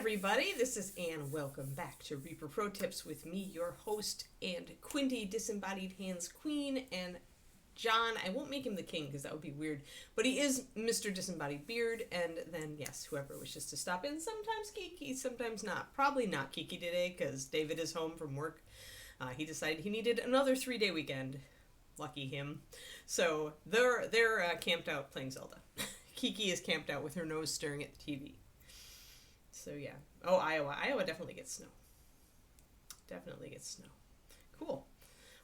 everybody, this is Anne. Welcome back to Reaper Pro Tips with me, your host, and Quinty Disembodied Hands Queen, and John. I won't make him the king because that would be weird, but he is Mr. Disembodied Beard, and then, yes, whoever wishes to stop in. Sometimes Kiki, sometimes not. Probably not Kiki today because David is home from work. He decided he needed another 3-day weekend. Lucky him. So they're camped out playing Zelda. Kiki is camped out with her nose staring at the TV. So yeah. Oh, Iowa. Iowa definitely gets snow. Definitely gets snow. Cool.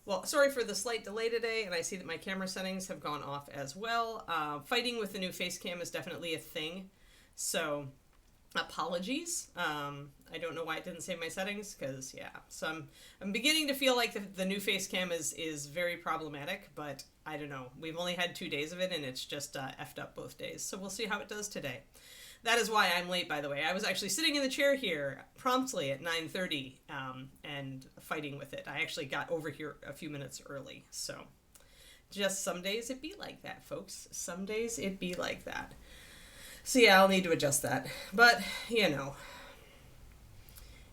Well, sorry for the slight delay today, and I see that my camera settings have gone off as well. Fighting with the new face cam is definitely a thing. So apologies. I don't know why it didn't save my settings, because yeah. So I'm beginning to feel like the new face cam is very problematic, but I don't know. We've only had 2 days of it, and it's just effed up both days. So we'll see how it does today. That is why I'm late, by the way. I was actually sitting in the chair here promptly at 9:30 and fighting with it. I actually got over here a few minutes early. So just some days it be like that, folks. Some days it be like that. So yeah, I'll need to adjust that. But, you know,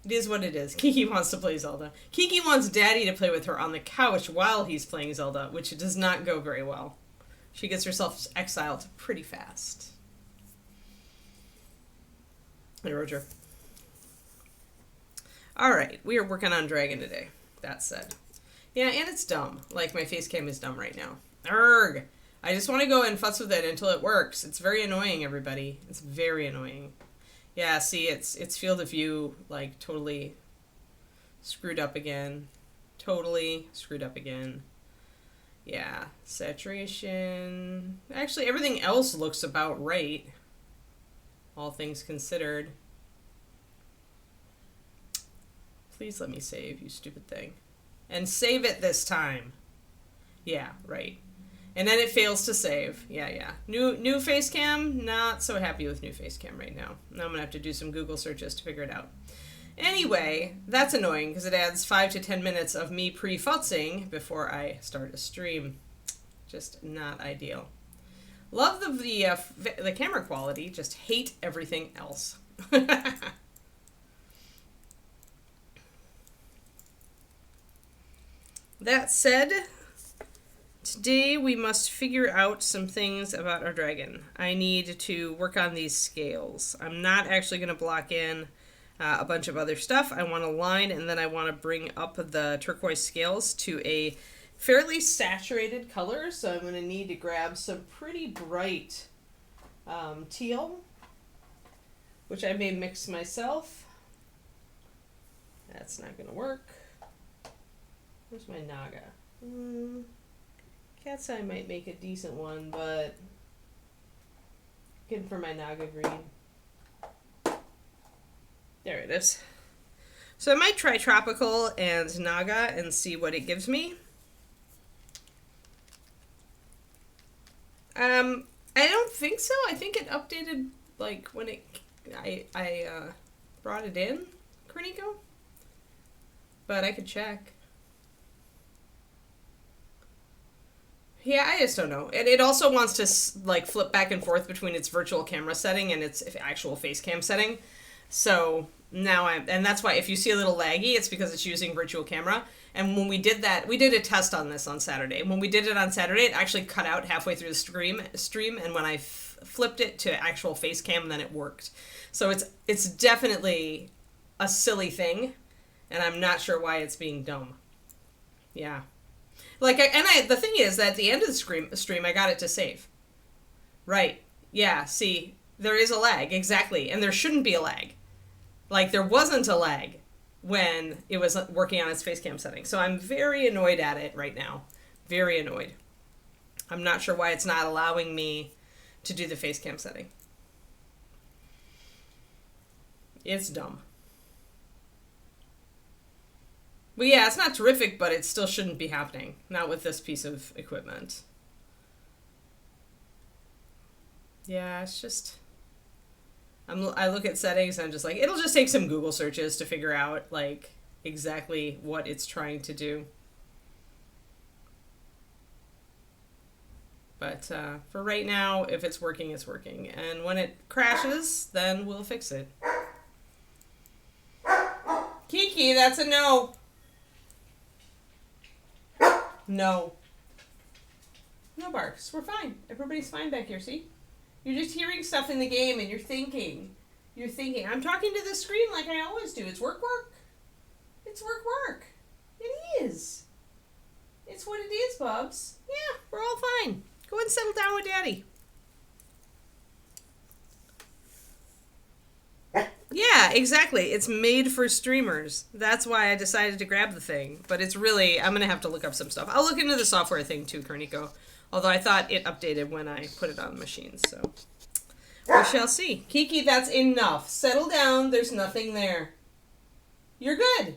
it is what it is. Kiki wants to play Zelda. Kiki wants Daddy to play with her on the couch while he's playing Zelda, which does not go very well. She gets herself exiled pretty fast. Hey, Roger. Alright, we are working on Dragon today. That said. Yeah, and it's dumb. Like, my face cam is dumb right now. Urgh! I just want to go and futz with it until it works. It's very annoying, everybody. It's very annoying. Yeah, see, it's field of view, like, totally screwed up again. Totally screwed up again. Yeah, saturation. Actually, everything else looks about right. All things considered. Please let me save, you stupid thing. And save it this time. Yeah, right. And then it fails to save. Yeah. New face cam, not so happy with new face cam right now. Now I'm going to have to do some Google searches to figure it out. Anyway, that's annoying because it adds 5 to 10 minutes of me pre-futzing before I start a stream. Just not ideal. Love the camera quality, just hate everything else. That said, today we must figure out some things about our dragon. I need to work on these scales. I'm not actually going to block in a bunch of other stuff. I want to line, and then I want to bring up the turquoise scales to a fairly saturated color, so I'm going to need to grab some pretty bright teal, which I may mix myself. That's not going to work. Where's my Naga? Cat's Eye might make a decent one, but looking for my Naga green. There it is. So I might try Tropical and Naga and see what it gives me. I don't think so. I think it updated, like, when I brought it in, Cornico. But I could check. Yeah, I just don't know. And it also wants to, like, flip back and forth between its virtual camera setting and its actual face cam setting. So now and that's why if you see a little laggy, it's because it's using virtual camera. And when we did that, we did a test on this on Saturday. When we did it on Saturday, it actually cut out halfway through the stream, and when I flipped it to actual face cam, then it worked. So it's definitely a silly thing, and I'm not sure why it's being dumb. Yeah. Like, the thing is that at the end of the stream, I got it to save. Right. Yeah, see, there is a lag, exactly, and there shouldn't be a lag. Like, there wasn't a lag when it was working on its face cam setting. So I'm very annoyed at it right now. Very annoyed. I'm not sure why it's not allowing me to do the face cam setting. It's dumb. But yeah, it's not terrific, but it still shouldn't be happening. Not with this piece of equipment. Yeah, it's just... I look at settings and I'm just like, it'll just take some Google searches to figure out, like, exactly what it's trying to do. But for right now, if it's working, it's working. And when it crashes, then we'll fix it. Kiki, that's a no. No. No barks. We're fine. Everybody's fine back here, see? You're just hearing stuff in the game and you're thinking. You're thinking. I'm talking to the screen like I always do. It's work. It's work. It is. It's what it is, Bubs. Yeah, we're all fine. Go ahead and settle down with Daddy. Yeah, exactly. It's made for streamers. That's why I decided to grab the thing. But it's really, I'm going to have to look up some stuff. I'll look into the software thing too, Kerniko. Although I thought it updated when I put it on the machine, so we shall see. Kiki, that's enough. Settle down. There's nothing there. You're good.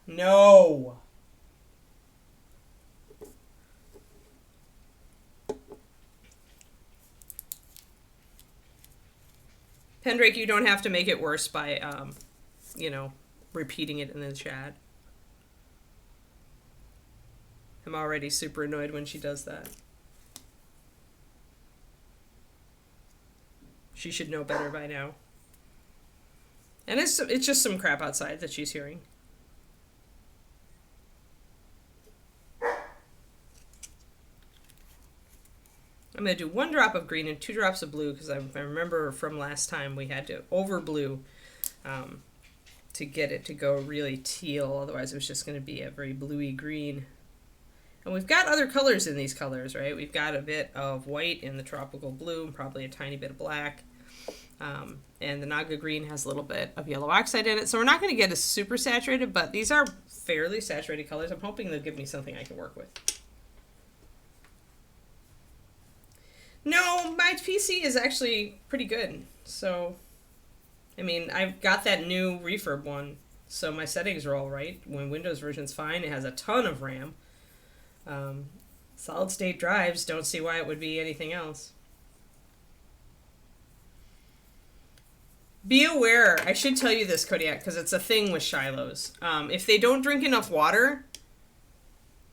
No. Pendrake, you don't have to make it worse by, repeating it in the chat. I'm already super annoyed when she does that. She should know better by now. And it's just some crap outside that she's hearing. I'm going to do 1 drop of green and 2 drops of blue because I remember from last time we had to over blue to get it to go really teal. Otherwise it was just going to be a very bluey green. And we've got other colors in these colors, right? We've got a bit of white in the tropical blue and probably a tiny bit of black. And the Naga green has a little bit of yellow oxide in it. So we're not going to get a super saturated, but these are fairly saturated colors. I'm hoping they'll give me something I can work with. No, my PC is actually pretty good. So, I mean, I've got that new refurb one. So my settings are all right. When Windows version's fine, it has a ton of RAM. Solid state drives, don't see why it would be anything else. Be aware, I should tell you this, Kodiak, because it's a thing with Shilohs. If they don't drink enough water,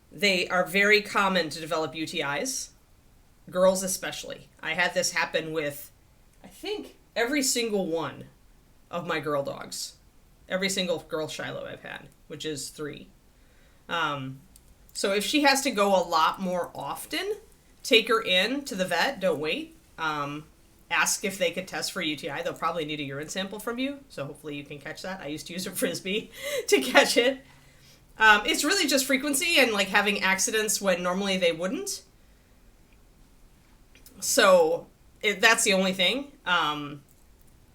they are very common to develop UTIs. Girls especially. I had this happen with, I think, every single one of my girl dogs. Every single girl Shiloh I've had, which is 3. So if she has to go a lot more often, take her in to the vet. Don't wait. Ask if they could test for UTI. They'll probably need a urine sample from you, so hopefully you can catch that. I used to use a Frisbee to catch it. It's really just frequency and like having accidents when normally they wouldn't. So that's the only thing. And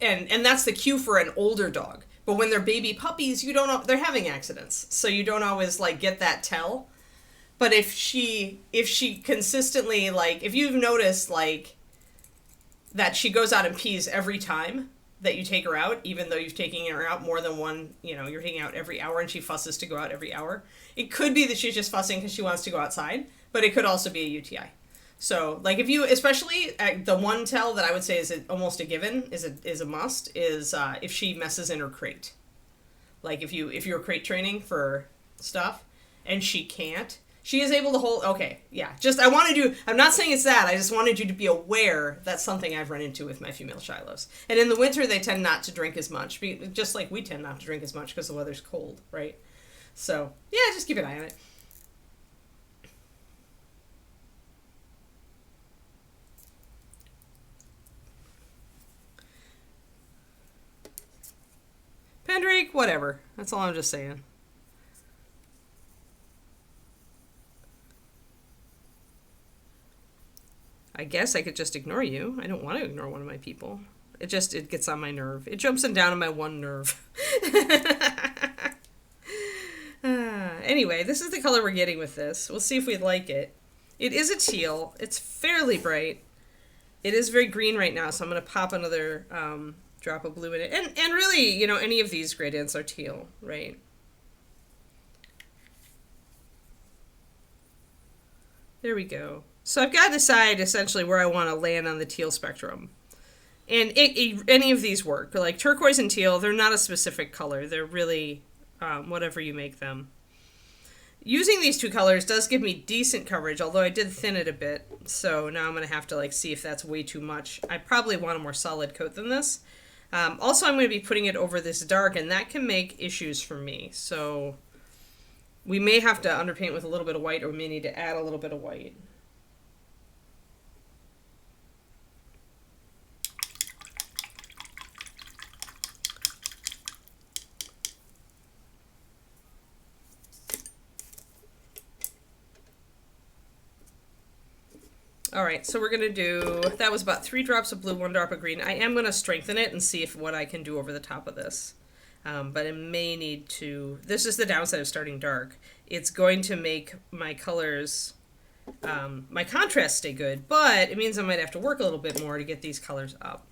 that's the cue for an older dog. But when they're baby puppies, you don't know, they're having accidents. So you don't always like get that tell. But if she consistently, like, if you've noticed, like, that she goes out and pees every time that you take her out, even though you've taken her out more than one, you're taking her out every hour and she fusses to go out every hour. It could be that she's just fussing because she wants to go outside, but it could also be a UTI. So, like, if you, especially the one tell that I would say is almost a given, is a must, is if she messes in her crate. Like, if you're crate training for stuff and she can't, she is able to hold, okay, yeah. I'm not saying it's that, I just wanted you to be aware that's something I've run into with my female Shilohs. And in the winter, they tend not to drink as much, just like we tend not to drink as much because the weather's cold, right? So, yeah, just keep an eye on it. Pendrake, whatever. That's all I'm just saying. I guess I could just ignore you. I don't want to ignore one of my people. It gets on my nerve. It jumps down on my one nerve. Anyway, this is the color we're getting with this. We'll see if we like it. It is a teal. It's fairly bright. It is very green right now, so I'm going to pop another drop of blue in it. And really, any of these gradients are teal, right? There we go. So I've got to decide essentially where I want to land on the teal spectrum. And any of these work. Like turquoise and teal, they're not a specific color. They're really whatever you make them. Using these 2 colors does give me decent coverage, although I did thin it a bit. So now I'm going to have to see if that's way too much. I probably want a more solid coat than this. Also, I'm going to be putting it over this dark, and that can make issues for me. So we may have to underpaint with a little bit of white, or we may need to add a little bit of white. Alright, so we're going to do, that was about 3 drops of blue, 1 drop of green. I am going to strengthen it and see if what I can do over the top of this. But I may need to, this is the downside of starting dark. It's going to make my colors, my contrast stay good, but it means I might have to work a little bit more to get these colors up.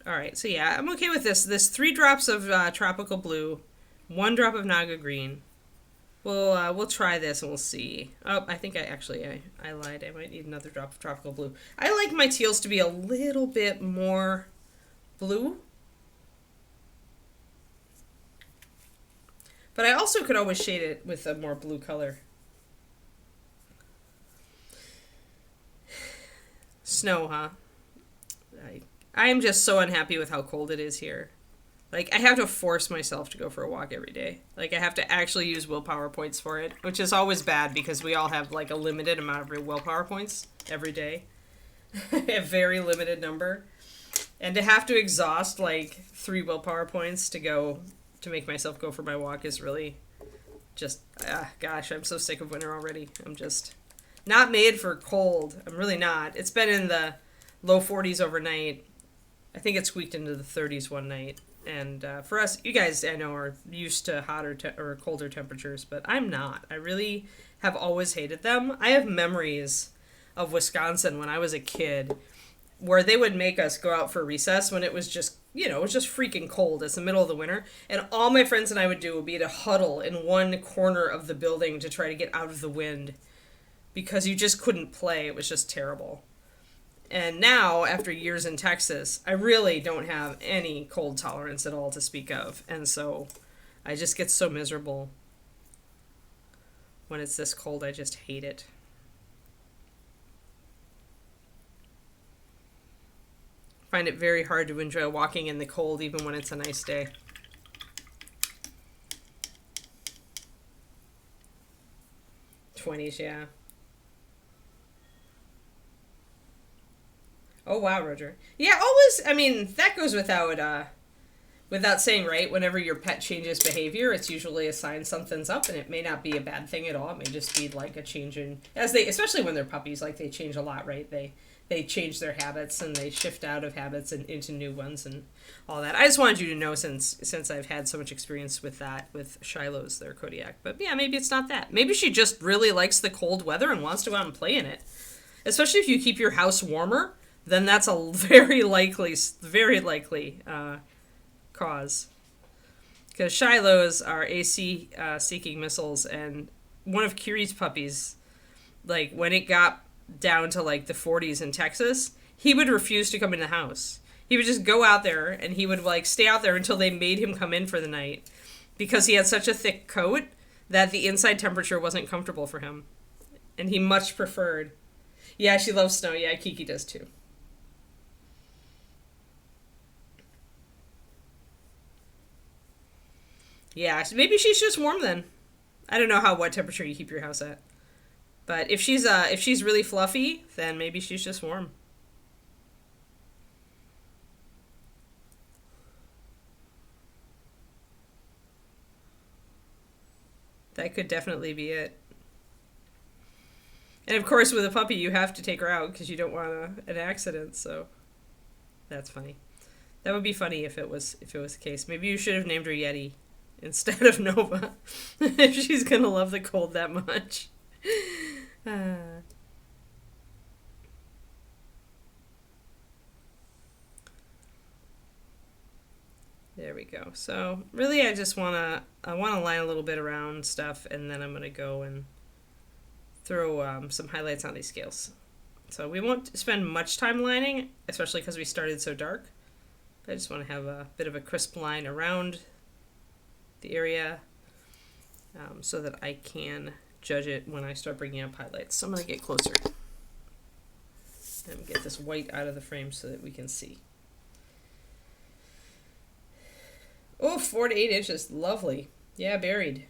Alright, so yeah, I'm okay with this. This 3 drops of tropical blue, 1 drop of Naga green. We'll try this and we'll see. Oh, I think I lied. I might need another drop of tropical blue. I like my teals to be a little bit more blue. But I also could always shade it with a more blue color. Snow, huh? I am just so unhappy with how cold it is here. Like, I have to force myself to go for a walk every day. Like, I have to actually use willpower points for it, which is always bad because we all have, like, a limited amount of willpower points every day. A very limited number. And to have to exhaust, like, 3 willpower points to make myself go for my walk is really just, gosh, I'm so sick of winter already. I'm just not made for cold. I'm really not. It's been in the low 40s overnight. I think it squeaked into the 30s one night. And for us, you guys, I know, are used to hotter or colder temperatures, but I'm not. I really have always hated them. I have memories of Wisconsin when I was a kid where they would make us go out for recess when it was just, you know, it was just freaking cold. It's the middle of the winter. And all my friends and I would do would be to huddle in one corner of the building to try to get out of the wind because you just couldn't play. It was just terrible. And now, after years in Texas, I really don't have any cold tolerance at all to speak of. And so I just get so miserable when it's this cold. I just hate it. I find it very hard to enjoy walking in the cold even when it's a nice day. '20s, yeah. Oh, wow, Roger. Yeah, always, I mean, that goes without saying, right? Whenever your pet changes behavior, it's usually a sign something's up, and it may not be a bad thing at all. It may just be like a change in, especially when they're puppies, like they change a lot, right? They change their habits, and they shift out of habits and into new ones and all that. I just wanted you to know since I've had so much experience with that, with Shiloh's, their Kodiak. But yeah, maybe it's not that. Maybe she just really likes the cold weather and wants to go out and play in it. Especially if you keep your house warmer, then that's a very likely cause. Because Shiloh's are AC seeking missiles, and one of Kiri's puppies, like when it got down to like the 40s in Texas, he would refuse to come in the house. He would just go out there, and he would like stay out there until they made him come in for the night, because he had such a thick coat that the inside temperature wasn't comfortable for him, and he much preferred. Yeah, she loves snow. Yeah, Kiki does too. Yeah, so maybe she's just warm then. I don't know what temperature you keep your house at. But if she's really fluffy, then maybe she's just warm. That could definitely be it. And of course, with a puppy, you have to take her out because you don't want an accident. So that's funny. That would be funny if it was the case. Maybe you should have named her Yeti instead of Nova, if she's gonna love the cold that much. There we go. So really, I wanna line a little bit around stuff, and then I'm gonna go and throw some highlights on these scales. So we won't spend much time lining, especially because we started so dark. I just want to have a bit of a crisp line around the area so that I can judge it when I start bringing up highlights. So I'm going to get closer and get this white out of the frame so that we can see. Oh, 4 to 8 inches. Lovely. Yeah, buried.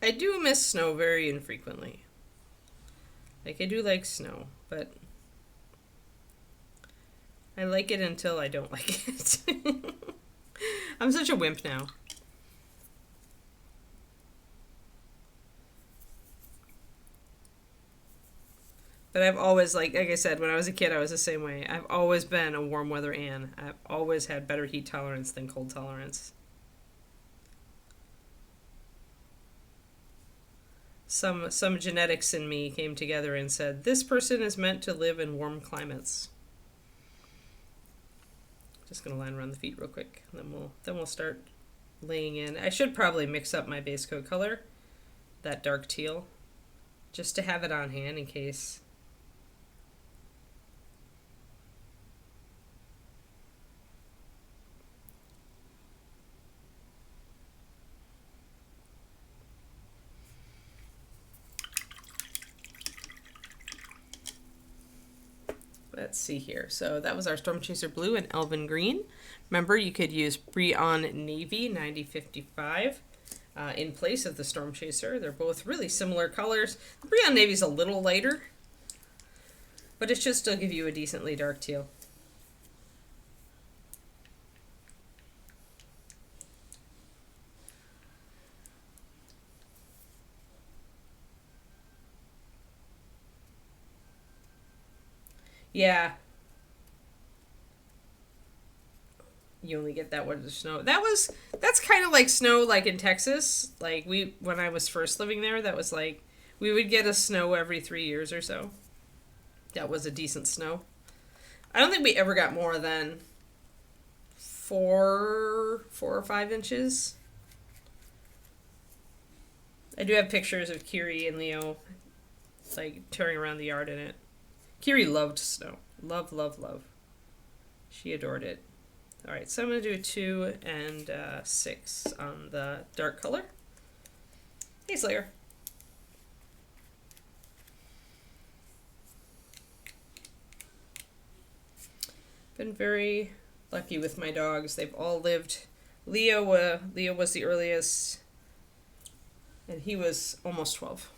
I do miss snow very infrequently. Like, I do like snow, but I like it until I don't like it. I'm such a wimp now. But I've always, like I said, when I was a kid, I was the same way. I've always been a warm weather Ann. I've always had better heat tolerance than cold tolerance. Some genetics in me came together and said, this person is meant to live in warm climates. Just gonna line around the feet real quick, and then we'll start laying in. I should probably mix up my base coat color, that dark teal, just to have it on hand in case. Let's see here. So that was our Storm Chaser Blue and Elven Green. Remember, you could use Breon Navy 9055 in place of the Storm Chaser. They're both really similar colors. The Breon Navy is a little lighter, but it should still give you a decently dark teal. Yeah. You only get that one of snow. That's kind of like snow like in Texas. Like when I was first living there, that was like we would get a snow every 3 years or so. That was a decent snow. I don't think we ever got more than 4 or 5 inches. I do have pictures of Kiri and Leo like tearing around the yard in it. Kiri loved snow. Love, love, love. She adored it. All right, so I'm going to do 2 and 6 on the dark color. Hey, Slayer. Been very lucky with my dogs. They've all lived. Leo was the earliest, and he was almost 12.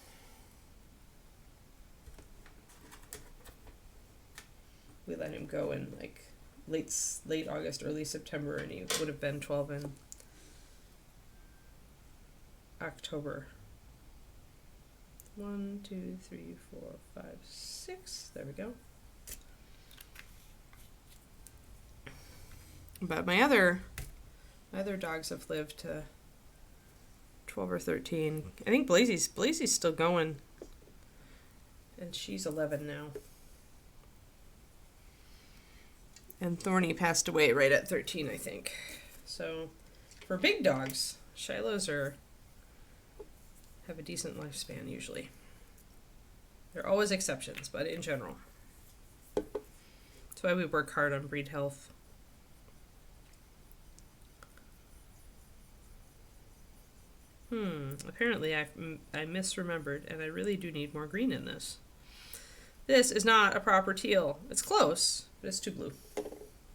We let him go in like late August, early September, and he would have been 12 in October. 1, 2, 3, 4, 5, 6. There we go. But my other dogs have lived to 12 or 13. I think Blazy's still going, and she's 11 now. And Thorny passed away right at 13, I think. So, for big dogs, Shilohs have a decent lifespan usually. There are always exceptions, but in general. That's why we work hard on breed health. Apparently I misremembered, and I really do need more green in this. This is not a proper teal. It's close, but it's too blue.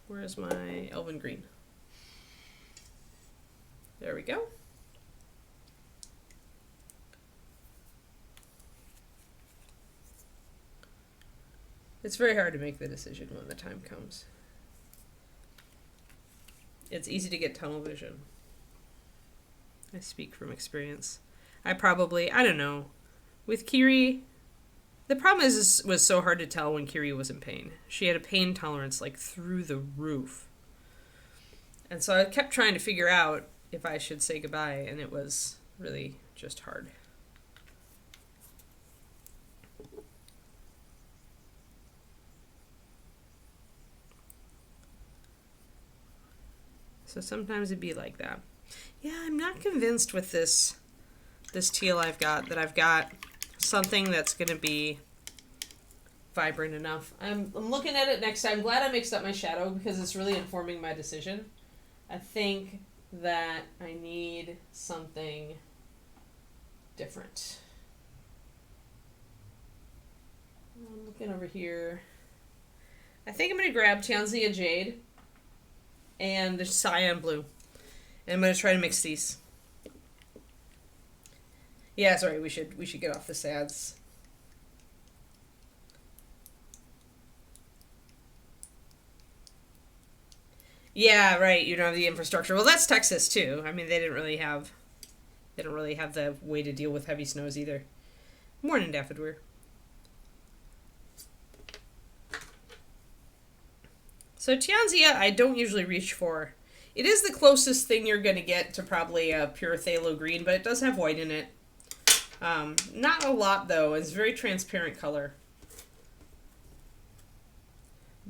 Where's my Elven Green? There we go. It's very hard to make the decision when the time comes. It's easy to get tunnel vision. I speak from experience. I don't know. With Kiri, the problem is was so hard to tell when Kiri was in pain. She had a pain tolerance like through the roof. And so I kept trying to figure out if I should say goodbye, and it was really just hard. So sometimes it'd be like that. Yeah, I'm not convinced with this this teal I've got something that's going to be vibrant enough. I'm looking at it next time. I'm glad I mixed up my shadow because it's really informing my decision. I think that I need something different. I'm looking over here. I think I'm going to grab Tianzia Jade and the Cyan Blue. And I'm going to try to mix these. Yeah, sorry, we should get off the sads. Yeah, right, you don't have the infrastructure. Well, that's Texas too. I mean, they don't really have the way to deal with heavy snows either. Morning, Daffodweir. So Tianzia, I don't usually reach for. It is the closest thing you're going to get to probably a pure phthalo green, but it does have white in it. Not a lot, though. It's a very transparent color.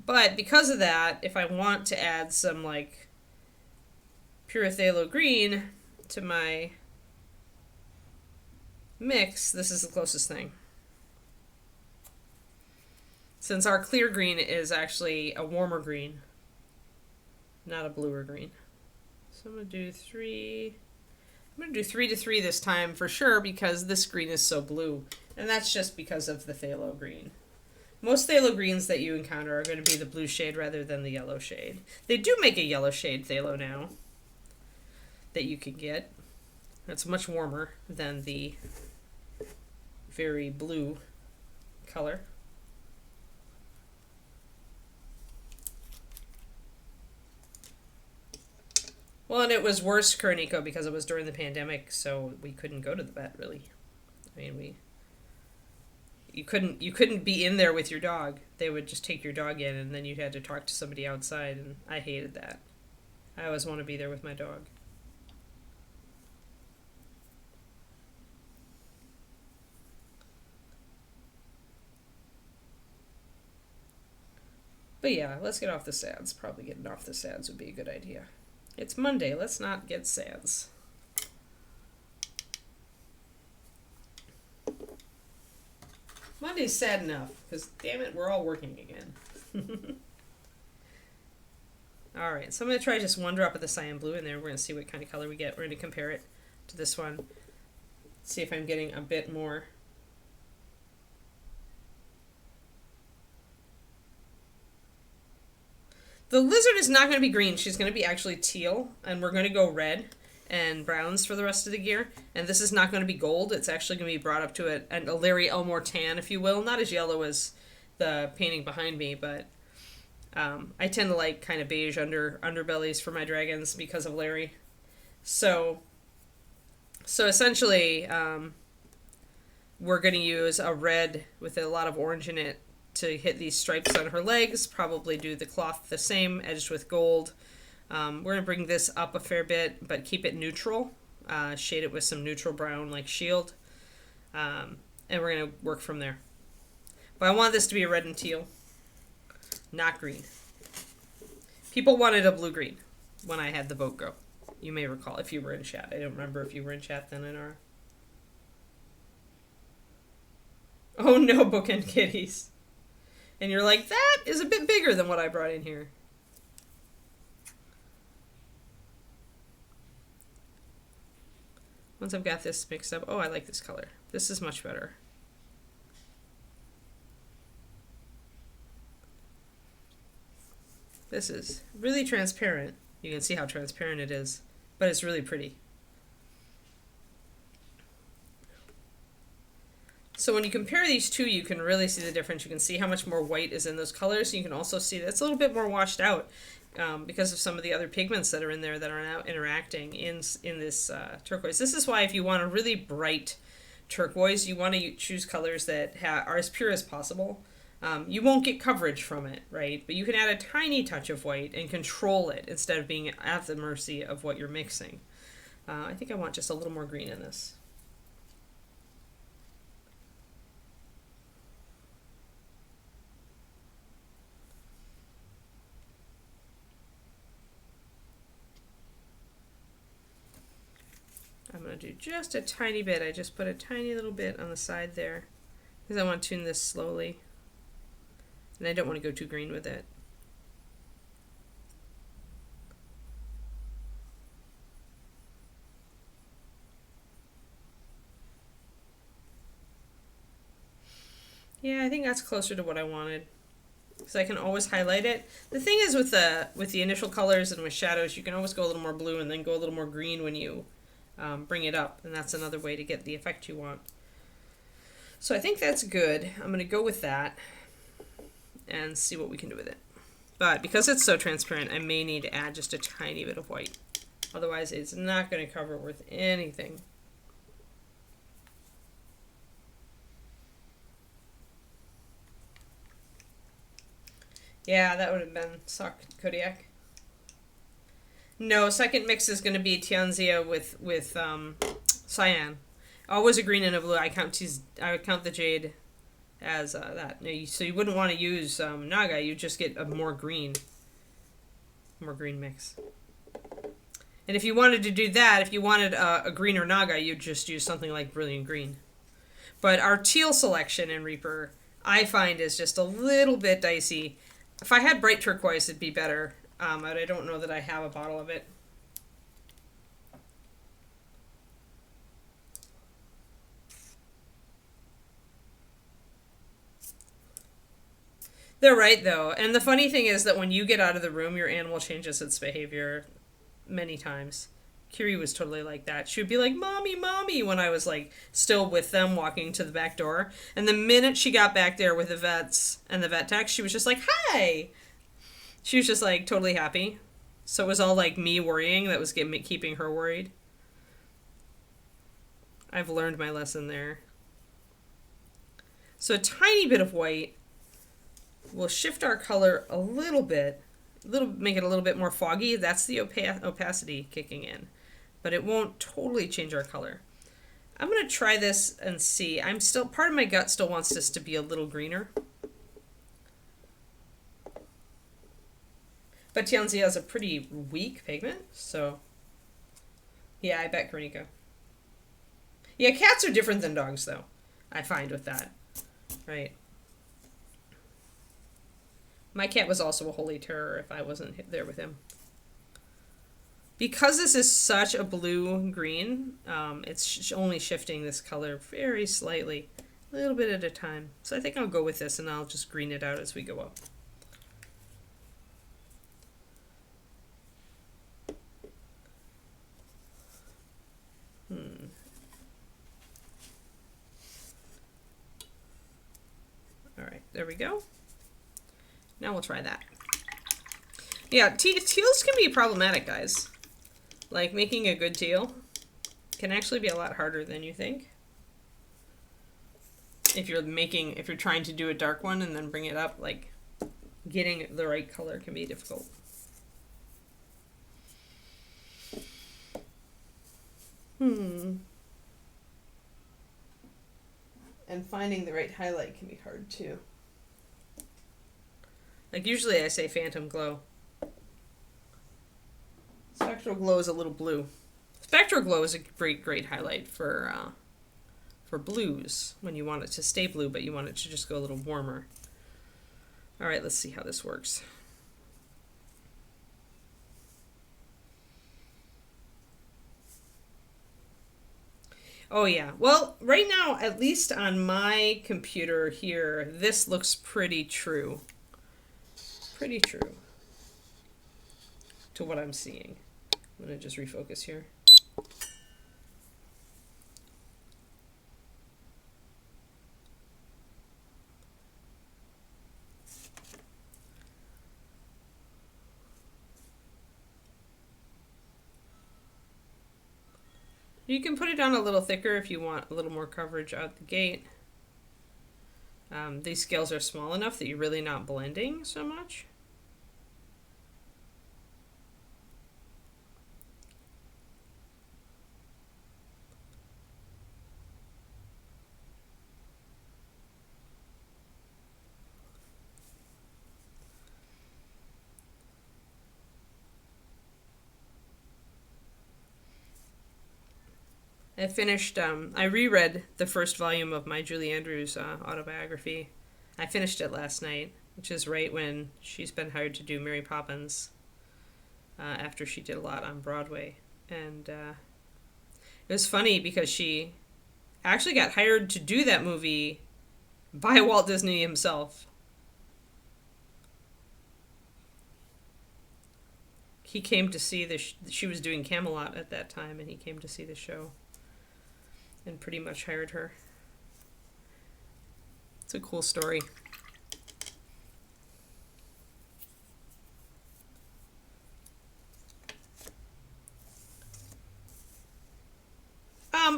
But because of that, if I want to add some, like, pure phthalo green to my mix, this is the closest thing. Since our clear green is actually a warmer green, not a bluer green. So I'm going to do 3. I'm going to do 3 to 3 this time for sure because this green is so blue. And that's just because of the phthalo green. Most phthalo greens that you encounter are going to be the blue shade rather than the yellow shade. They do make a yellow shade phthalo now that you can get. That's much warmer than the very blue color. Well, and it was worse, Kuroniko, because it was during the pandemic, so we couldn't go to the vet, really. I mean, you couldn't be in there with your dog. They would just take your dog in, and then you had to talk to somebody outside, and I hated that. I always want to be there with my dog. But yeah, let's get off the sads. Probably getting off the sads would be a good idea. It's Monday. Let's not get sads. Monday's sad enough, because damn it, we're all working again. Alright, so I'm going to try just one drop of the cyan blue in there. We're going to see what kind of color we get. We're going to compare it to this one. See if I'm getting a bit more. The lizard is not going to be green. She's going to be actually teal, and we're going to go red and browns for the rest of the gear. And this is not going to be gold. It's actually going to be brought up to a Larry Elmore tan, if you will. Not as yellow as the painting behind me, but I tend to like kind of beige underbellies for my dragons because of Larry. So essentially, we're going to use a red with a lot of orange in it to hit these stripes on her legs, probably do the cloth the same, edged with gold. We're going to bring this up a fair bit, but keep it neutral. Shade it with some neutral brown like shield. And we're going to work from there. But I want this to be a red and teal, not green. People wanted a blue-green when I had the vote go. You may recall if you were in chat. I don't remember if you were in chat then, Inara. Oh no, bookend kitties. And you're like, that is a bit bigger than what I brought in here. Once I've got this mixed up, oh, I like this color. This is much better. This is really transparent. You can see how transparent it is, but it's really pretty. So when you compare these two, you can really see the difference. You can see how much more white is in those colors. You can also see that it's a little bit more washed out because of some of the other pigments that are in there that are now interacting in this turquoise. This is why if you want a really bright turquoise, you want to choose colors that are as pure as possible. You won't get coverage from it, right? But you can add a tiny touch of white and control it instead of being at the mercy of what you're mixing. I think I want just a little more green in this. I'm going to do just a tiny bit. I just put a tiny little bit on the side there because I want to tune this slowly. And I don't want to go too green with it. Yeah, I think that's closer to what I wanted. So I can always highlight it. The thing is with the initial colors and with shadows, you can always go a little more blue and then go a little more green when you bring it up. And that's another way to get the effect you want. So I think that's good. I'm going to go with that and see what we can do with it. But because it's so transparent, I may need to add just a tiny bit of white. Otherwise, it's not going to cover it with anything. Yeah, that would have been Kodiak. No, second mix is going to be Tianxia with cyan. Always a green and a blue. I would count the jade as that. So you wouldn't want to use Naga. You just get a more green mix. And if you wanted to do that, if you wanted a greener Naga, you'd just use something like Brilliant Green. But our teal selection in Reaper, I find, is just a little bit dicey. If I had bright turquoise, it'd be better, but I don't know that I have a bottle of it. They're right, though. And the funny thing is that when you get out of the room, your animal changes its behavior many times. Kiri was totally like that. She would be like, "Mommy, Mommy," when I was like still with them walking to the back door. And the minute she got back there with the vets and the vet tech, she was just like, "Hi!" She was just like totally happy. So it was all like me worrying that was keeping her worried. I've learned my lesson there. So a tiny bit of white will shift our color a little bit, make it a little bit more foggy. That's the opacity kicking in. But it won't totally change our color. I'm going to try this and see. Part of my gut still wants this to be a little greener. But Tianxia has a pretty weak pigment, so yeah, I bet Granica. Yeah, cats are different than dogs, though, I find with that, right? My cat was also a holy terror if I wasn't there with him. Because this is such a blue-green, it's only shifting this color very slightly, a little bit at a time. So I think I'll go with this, and I'll just green it out as we go up. All right, there we go. Now we'll try that. Yeah, teals can be problematic, guys. Like, making a good teal can actually be a lot harder than you think. If you're trying to do a dark one and then bring it up, like, getting the right color can be difficult. And finding the right highlight can be hard too. Like usually I say phantom glow. Spectral glow is a little blue. Spectral glow is a great highlight for blues when you want it to stay blue, but you want it to just go a little warmer. All right, let's see how this works. Oh yeah, well, right now, at least on my computer here, this looks pretty true. Pretty true to what I'm seeing. I'm gonna just refocus here. You can put it on a little thicker if you want a little more coverage out the gate. These scales are small enough that you're really not blending so much. I finished, I reread the first volume of my Julie Andrews autobiography. I finished it last night, which is right when she's been hired to do Mary Poppins after she did a lot on Broadway. And it was funny because she actually got hired to do that movie by Walt Disney himself. He came to see she was doing Camelot at that time, and he came to see the show and pretty much hired her. It's a cool story.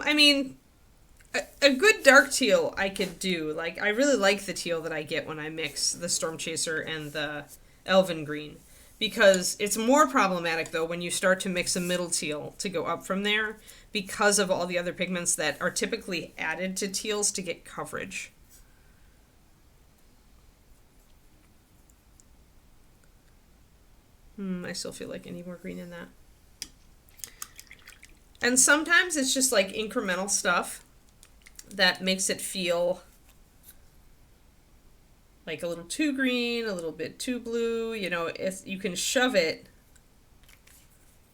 I mean, a good dark teal I could do. Like, I really like the teal that I get when I mix the Storm Chaser and the Elven Green. Because it's more problematic, though, when you start to mix a middle teal to go up from there, because of all the other pigments that are typically added to teals to get coverage. I still feel like I need more green in that. And sometimes it's just like incremental stuff that makes it feel like a little too green, a little bit too blue. You know, you can shove it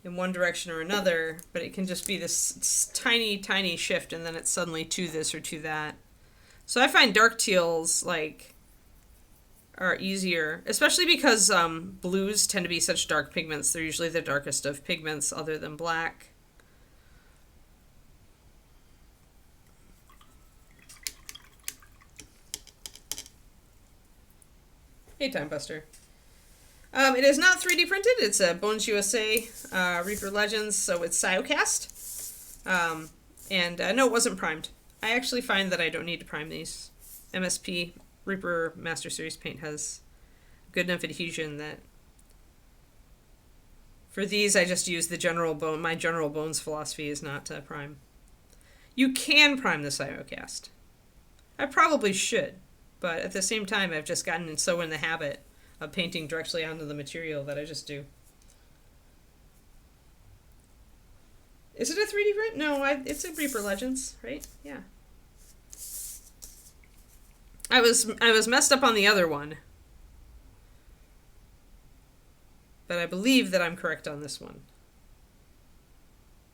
in one direction or another, but it can just be this tiny, tiny shift, and then it's suddenly to this or to that. So I find dark teals, like, are easier, especially because blues tend to be such dark pigments. They're usually the darkest of pigments other than black. Hey, Time Buster. It is not 3D printed. It's a Bones USA Reaper Legends, so it's Siocast. And no, it wasn't primed. I actually find that I don't need to prime these. MSP Reaper Master Series paint has good enough adhesion that for these I just use the general bone. My general bones philosophy is not to prime. You can prime the Siocast. I probably should. But at the same time, I've just gotten so in the habit of painting directly onto the material that I just do. Is it a 3D print? No, it's a Reaper Legends, right? Yeah. I was messed up on the other one. But I believe that I'm correct on this one.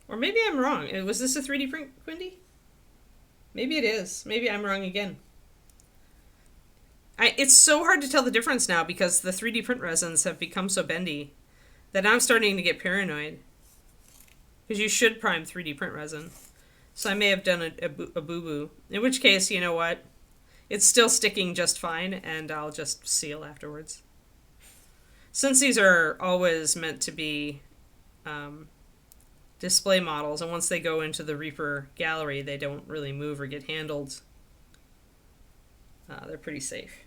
Or maybe I'm wrong. Was this a 3D print, Quindy? Maybe it is. Maybe I'm wrong again. It's so hard to tell the difference now because the 3D print resins have become so bendy that I'm starting to get paranoid. Because you should prime 3D print resin. So I may have done a boo-boo. In which case, you know what? It's still sticking just fine, and I'll just seal afterwards. Since these are always meant to be display models, and once they go into the Reaper gallery, they don't really move or get handled. They're pretty safe.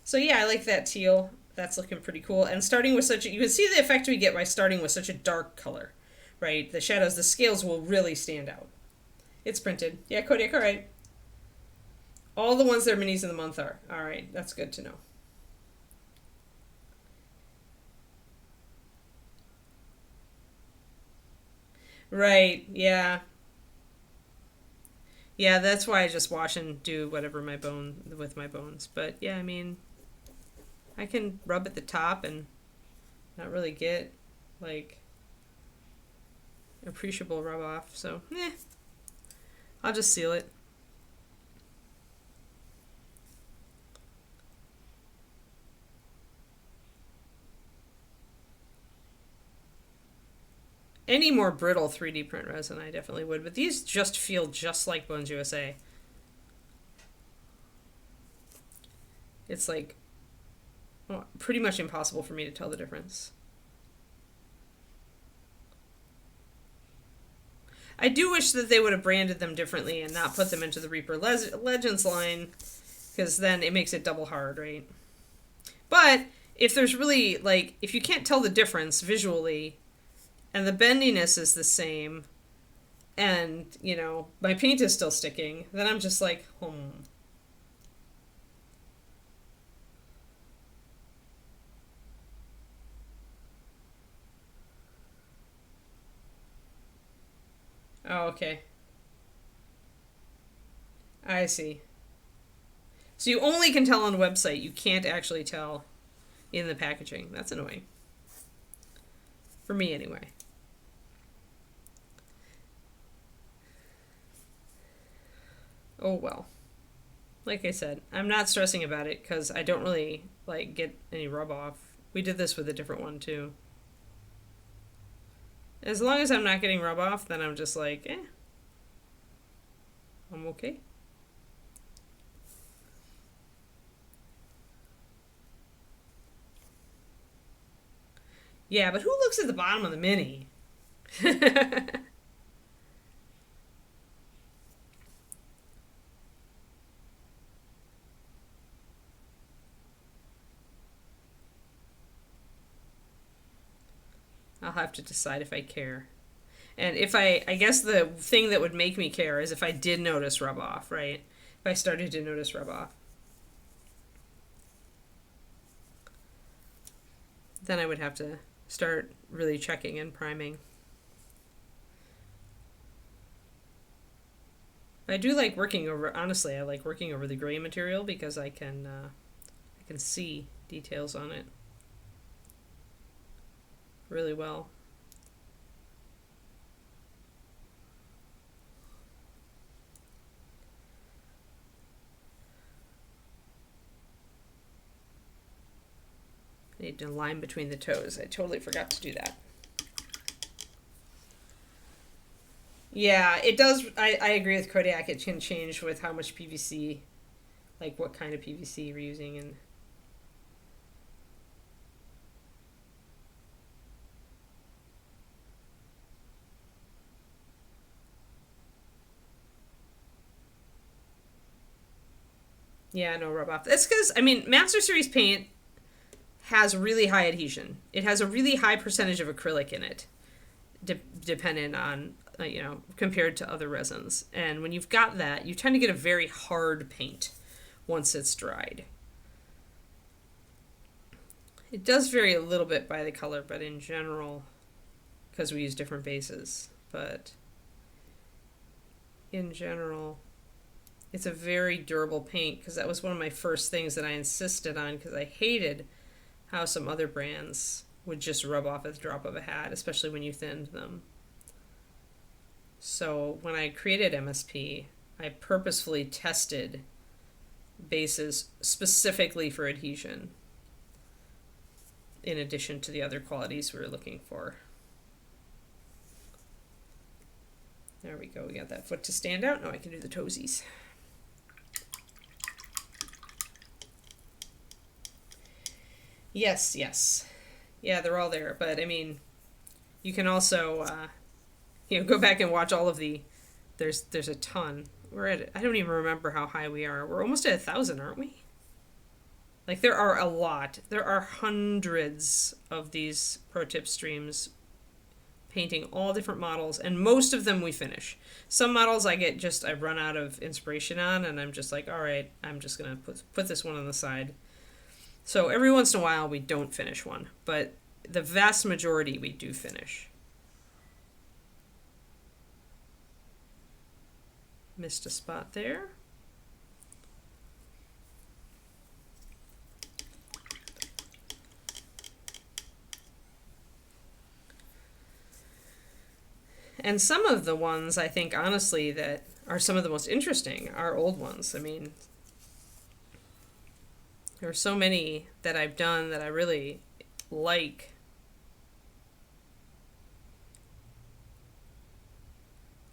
So yeah, I like that teal. That's looking pretty cool. And starting with you can see the effect we get by starting with such a dark color, right? The shadows, the scales will really stand out. It's printed. Yeah, Kodiak, all right. All the ones that are minis of the month are. All right, that's good to know. Right, yeah. Yeah, that's why I just wash and do whatever with my bones. But yeah, I mean, I can rub at the top and not really get like appreciable rub off. So, I'll just seal it. Any more brittle 3D print resin, I definitely would. But these just feel just like Bones USA. It's like pretty much impossible for me to tell the difference. I do wish that they would have branded them differently and not put them into the Reaper Legends line, because then it makes it double hard, right? But if there's really, like, if you can't tell the difference visually, and the bendiness is the same, and, you know, my paint is still sticking, then I'm just like, Oh, okay. I see. So you only can tell on the website. You can't actually tell in the packaging. That's annoying. For me, anyway. Oh, well. Like I said, I'm not stressing about it because I don't really, like, get any rub off. We did this with a different one, too. As long as I'm not getting rub off, then I'm just like, I'm okay. Yeah, but who looks at the bottom of the mini? I'll have to decide if I care. And if I guess the thing that would make me care is if I did notice rub off, right? If I started to notice rub off. Then I would have to start really checking and priming. I do like working over, honestly, I like working over the gray material because I can see details on it really well. I need a line between the toes. I totally forgot to do that. Yeah, it does. I agree with Kodiak. It can change with how much PVC, like what kind of PVC we're using. And yeah, no rub off. That's because, I mean, Master Series paint has really high adhesion. It has a really high percentage of acrylic in it, dependent on, compared to other resins. And when you've got that, you tend to get a very hard paint once it's dried. It does vary a little bit by the color, but in general, because we use different bases, but in general, it's a very durable paint because that was one of my first things that I insisted on because I hated how some other brands would just rub off at the drop of a hat, especially when you thinned them. So when I created MSP, I purposefully tested bases specifically for adhesion in addition to the other qualities we were looking for. There we go. We got that foot to stand out. Now I can do the toesies. Yes, yes. Yeah, they're all there. But, I mean, you can also, go back and watch all of the... There's a ton. We're at... I don't even remember how high we are. We're almost at 1,000, aren't we? Like, there are a lot. There are hundreds of these pro tip streams painting all different models, and most of them we finish. Some models I run out of inspiration on, and I'm just like, all right, I'm just going to put this one on the side. So every once in a while we don't finish one, but the vast majority we do finish. Missed a spot there. And some of the ones, I think, honestly, that are some of the most interesting are old ones. I mean, there are so many that I've done that I really like.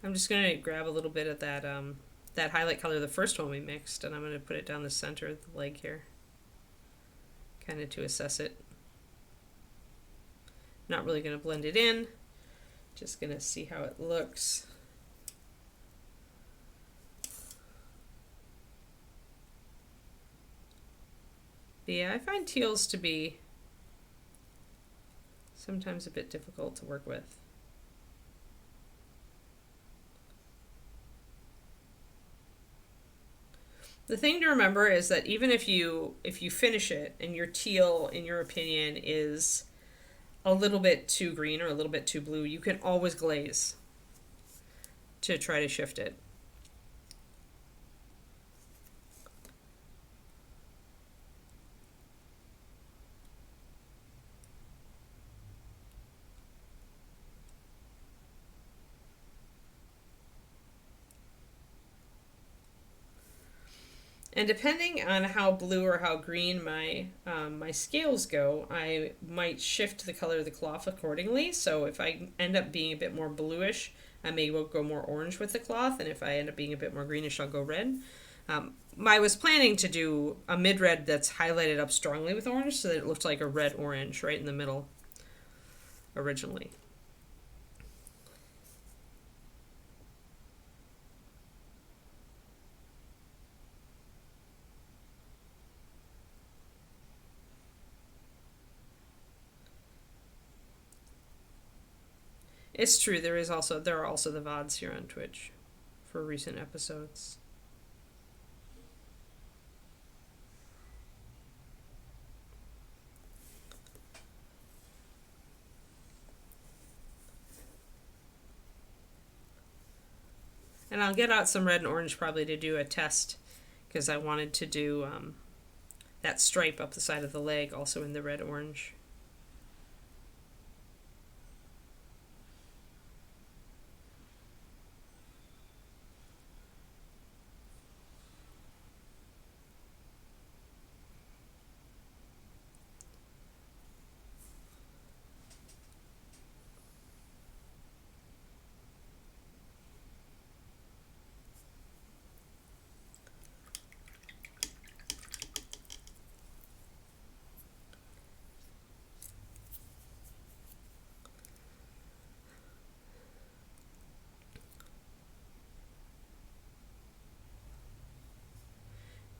I'm just going to grab a little bit of that that highlight color, the first one we mixed, and I'm going to put it down the center of the leg here, kind of to assess it. Not really going to blend it in. Just going to see how it looks. But yeah, I find teals to be sometimes a bit difficult to work with. The thing to remember is that even if you finish it and your teal, in your opinion, is a little bit too green or a little bit too blue, you can always glaze to try to shift it. And depending on how blue or how green my scales go, I might shift the color of the cloth accordingly. So if I end up being a bit more bluish, I may go more orange with the cloth, and if I end up being a bit more greenish, I'll go red. I was planning to do a mid-red that's highlighted up strongly with orange so that it looked like a red-orange right in the middle originally. It's true, there are also the VODs here on Twitch for recent episodes. And I'll get out some red and orange probably to do a test, because I wanted to do that stripe up the side of the leg also in the red-orange.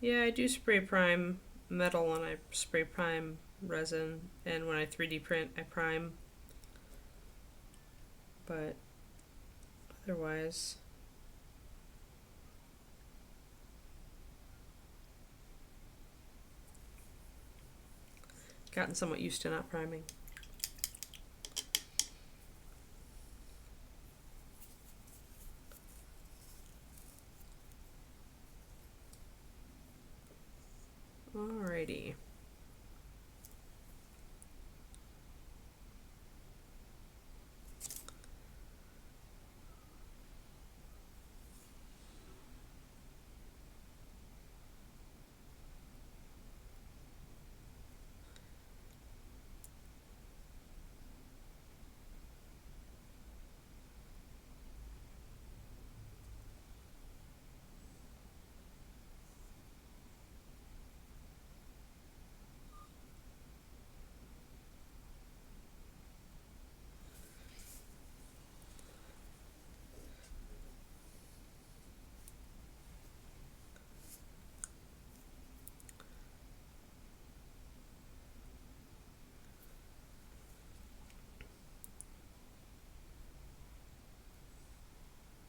Yeah, I do spray prime metal and I spray prime resin, and when I 3D print, I prime. But otherwise, gotten somewhat used to not priming. Alrighty.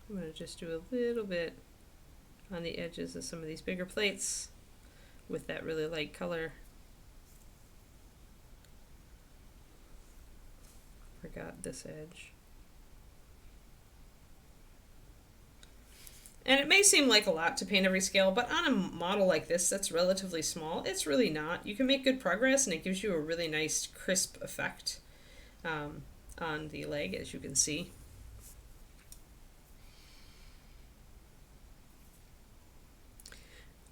I'm going to just do a little bit on the edges of some of these bigger plates with that really light color. Forgot this edge. And it may seem like a lot to paint every scale, but on a model like this that's relatively small, it's really not. You can make good progress, and it gives you a really nice crisp effect on the leg, as you can see.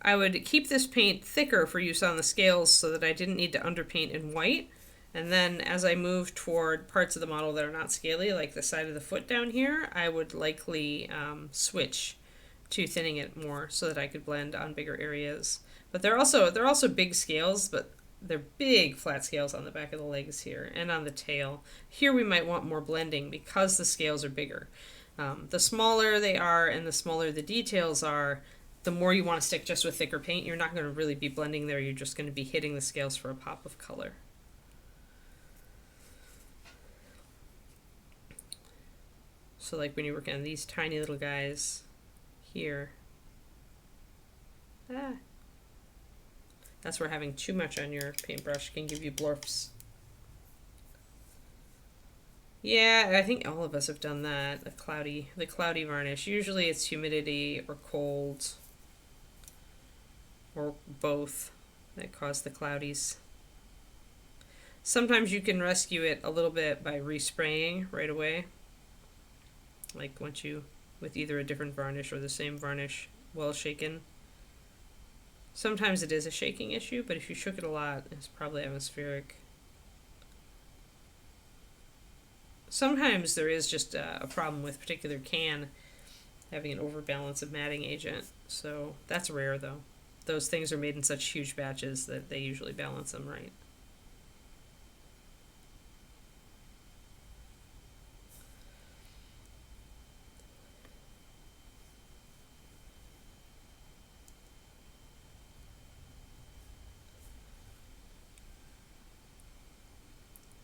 I would keep this paint thicker for use on the scales so that I didn't need to underpaint in white. And then as I move toward parts of the model that are not scaly, like the side of the foot down here, I would likely switch to thinning it more so that I could blend on bigger areas. But they're also big scales, but they're big flat scales on the back of the legs here and on the tail. Here we might want more blending because the scales are bigger. The smaller they are and the smaller the details are, the more you want to stick just with thicker paint. You're not going to really be blending there, you're just going to be hitting the scales for a pop of color. So like when you're working on these tiny little guys here, that's where having too much on your paintbrush can give you blurps. Yeah, I think all of us have done that, the cloudy varnish. Usually it's humidity or cold or both that cause the cloudies. Sometimes you can rescue it a little bit by respraying right away. Like once you, with either a different varnish or the same varnish, well shaken. Sometimes it is a shaking issue, but if you shook it a lot, it's probably atmospheric. Sometimes there is just a problem with a particular can having an overbalance of matting agent, so that's rare though. Those things are made in such huge batches that they usually balance them right.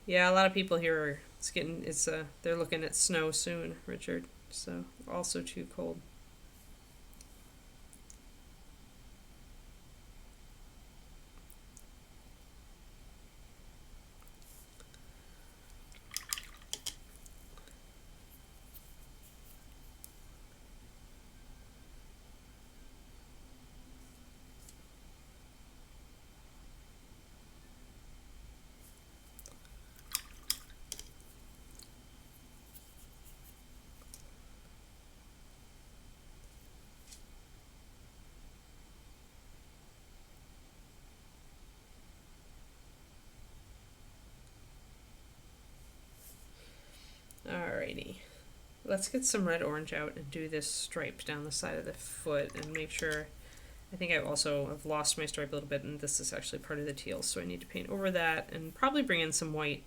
Yeah, a lot of people here are, they're looking at snow soon, Richard, so also too cold. Alrighty. Let's get some red orange out and do this stripe down the side of the foot and make sure. I think I've lost my stripe a little bit, and this is actually part of the teal, so I need to paint over that and probably bring in some white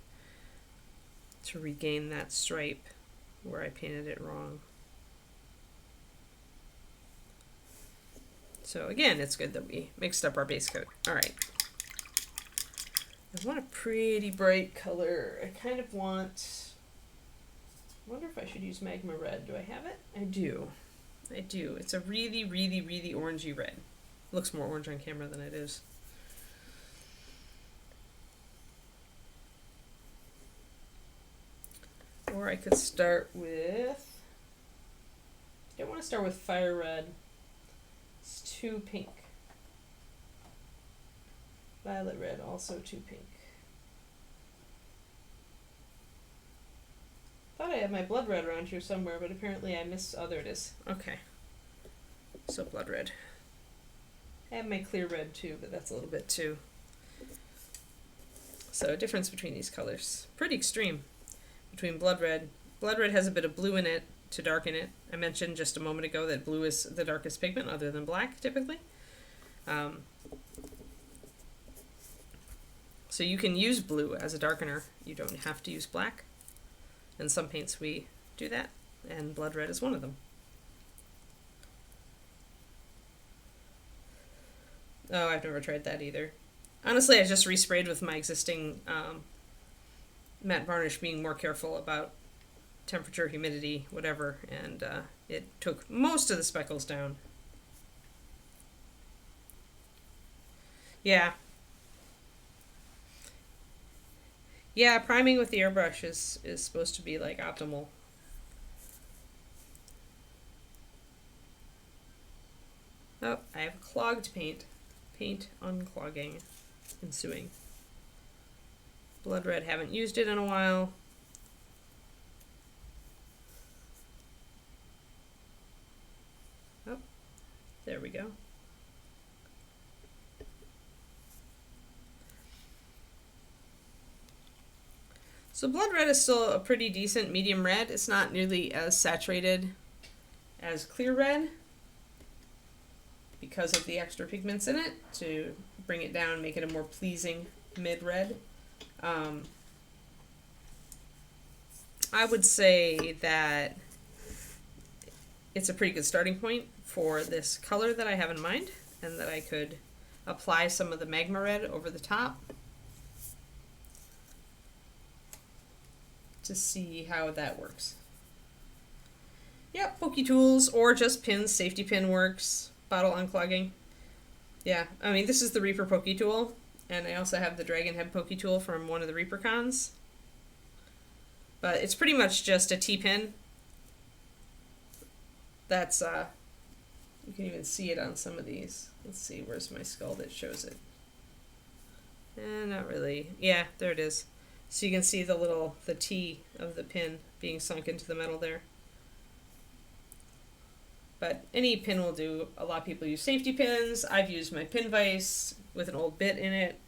to regain that stripe where I painted it wrong. So again, it's good that we mixed up our base coat. Alright. I want a pretty bright color. I kind of want... I wonder if I should use magma red. Do I have it? I do. I do. It's a really, really, really orangey red. It looks more orange on camera than it is. Or I could start with... I don't want to start with fire red. It's too pink. Violet red, also too pink. Thought I had my blood red around here somewhere, but apparently I missed. Oh, there it is. Okay. So blood red. I have my clear red too, but that's a little bit too. So a difference between these colors. Pretty extreme between blood red. Blood red has a bit of blue in it to darken it. I mentioned just a moment ago that blue is the darkest pigment other than black typically. So you can use blue as a darkener. You don't have to use black. In some paints we do that, and blood red is one of them. Oh, I've never tried that either. Honestly, I just resprayed with my existing matte varnish, being more careful about temperature, humidity, whatever, and it took most of the speckles down. Yeah. Yeah, priming with the airbrush is supposed to be like optimal. Oh, I have clogged paint. Paint unclogging ensuing. Blood red, haven't used it in a while. Oh, there we go. So blood red is still a pretty decent medium red. It's not nearly as saturated as clear red because of the extra pigments in it to bring it down, make it a more pleasing mid-red. I would say that it's a pretty good starting point for this color that I have in mind, and that I could apply some of the magma red over the top to see how that works. Yep, pokey tools or just pins. Safety pin works. Bottle unclogging. Yeah, I mean, this is the Reaper pokey tool, and I also have the Dragon Head pokey tool from one of the Reaper cons. But it's pretty much just a T-pin. That's, you can even see it on some of these. Let's see, where's my skull that shows it? Not really. Yeah, there it is. So you can see the T of the pin being sunk into the metal there. But any pin will do. A lot of people use safety pins. I've used my pin vise with an old bit in it.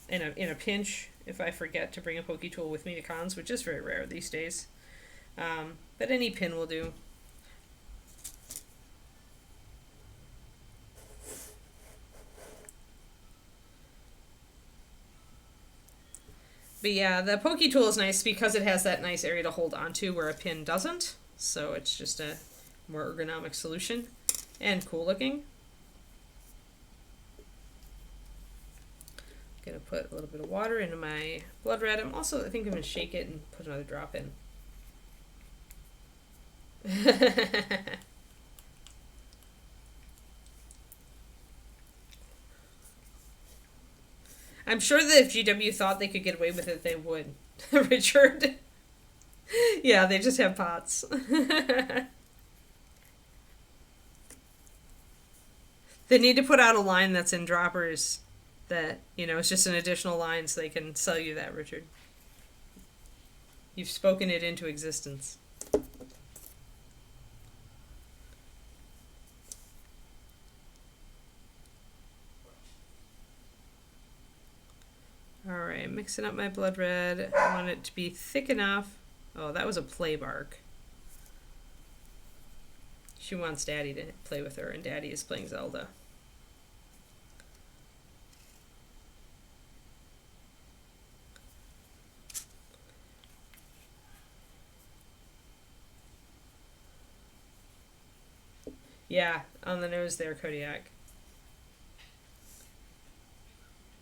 In a pinch, if I forget to bring a pokey tool with me to cons, which is very rare these days. But any pin will do. But yeah, the pokey tool is nice because it has that nice area to hold onto where a pin doesn't. So it's just a more ergonomic solution and cool looking. Gonna put a little bit of water into my blood red. I think I'm gonna shake it and put another drop in. I'm sure that if GW thought they could get away with it, they would. Richard. Yeah, they just have pots. They need to put out a line that's in droppers that, it's just an additional line so they can sell you that, Richard. You've spoken it into existence. Alright, mixing up my blood red. I want it to be thick enough. Oh, that was a play bark. She wants Daddy to play with her, and Daddy is playing Zelda. Yeah, on the nose there, Kodiak.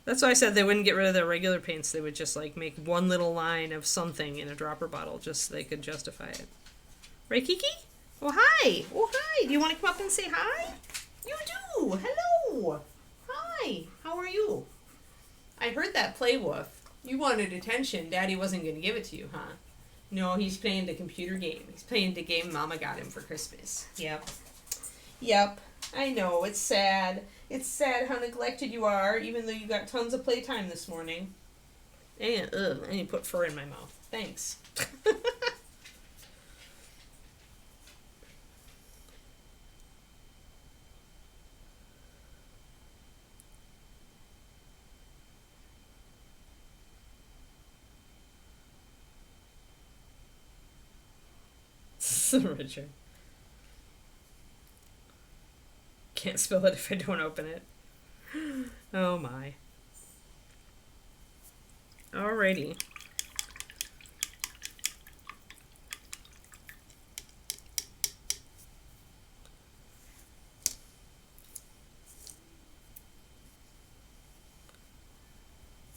That's why I said they wouldn't get rid of their regular paints. They would just make one little line of something in a dropper bottle just so they could justify it. Right, Kiki? Oh, hi. Oh, hi. Do you want to come up and say hi? You do. Hello. Hi. How are you? I heard that play woof. You wanted attention. Daddy wasn't going to give it to you, huh? No, he's playing the computer game. He's playing the game Mama got him for Christmas. Yep. Yep. I know. It's sad. It's sad how neglected you are, even though you got tons of playtime this morning. And you put fur in my mouth. Thanks. Richard. Can't spill it if I don't open it. Oh my. Alrighty.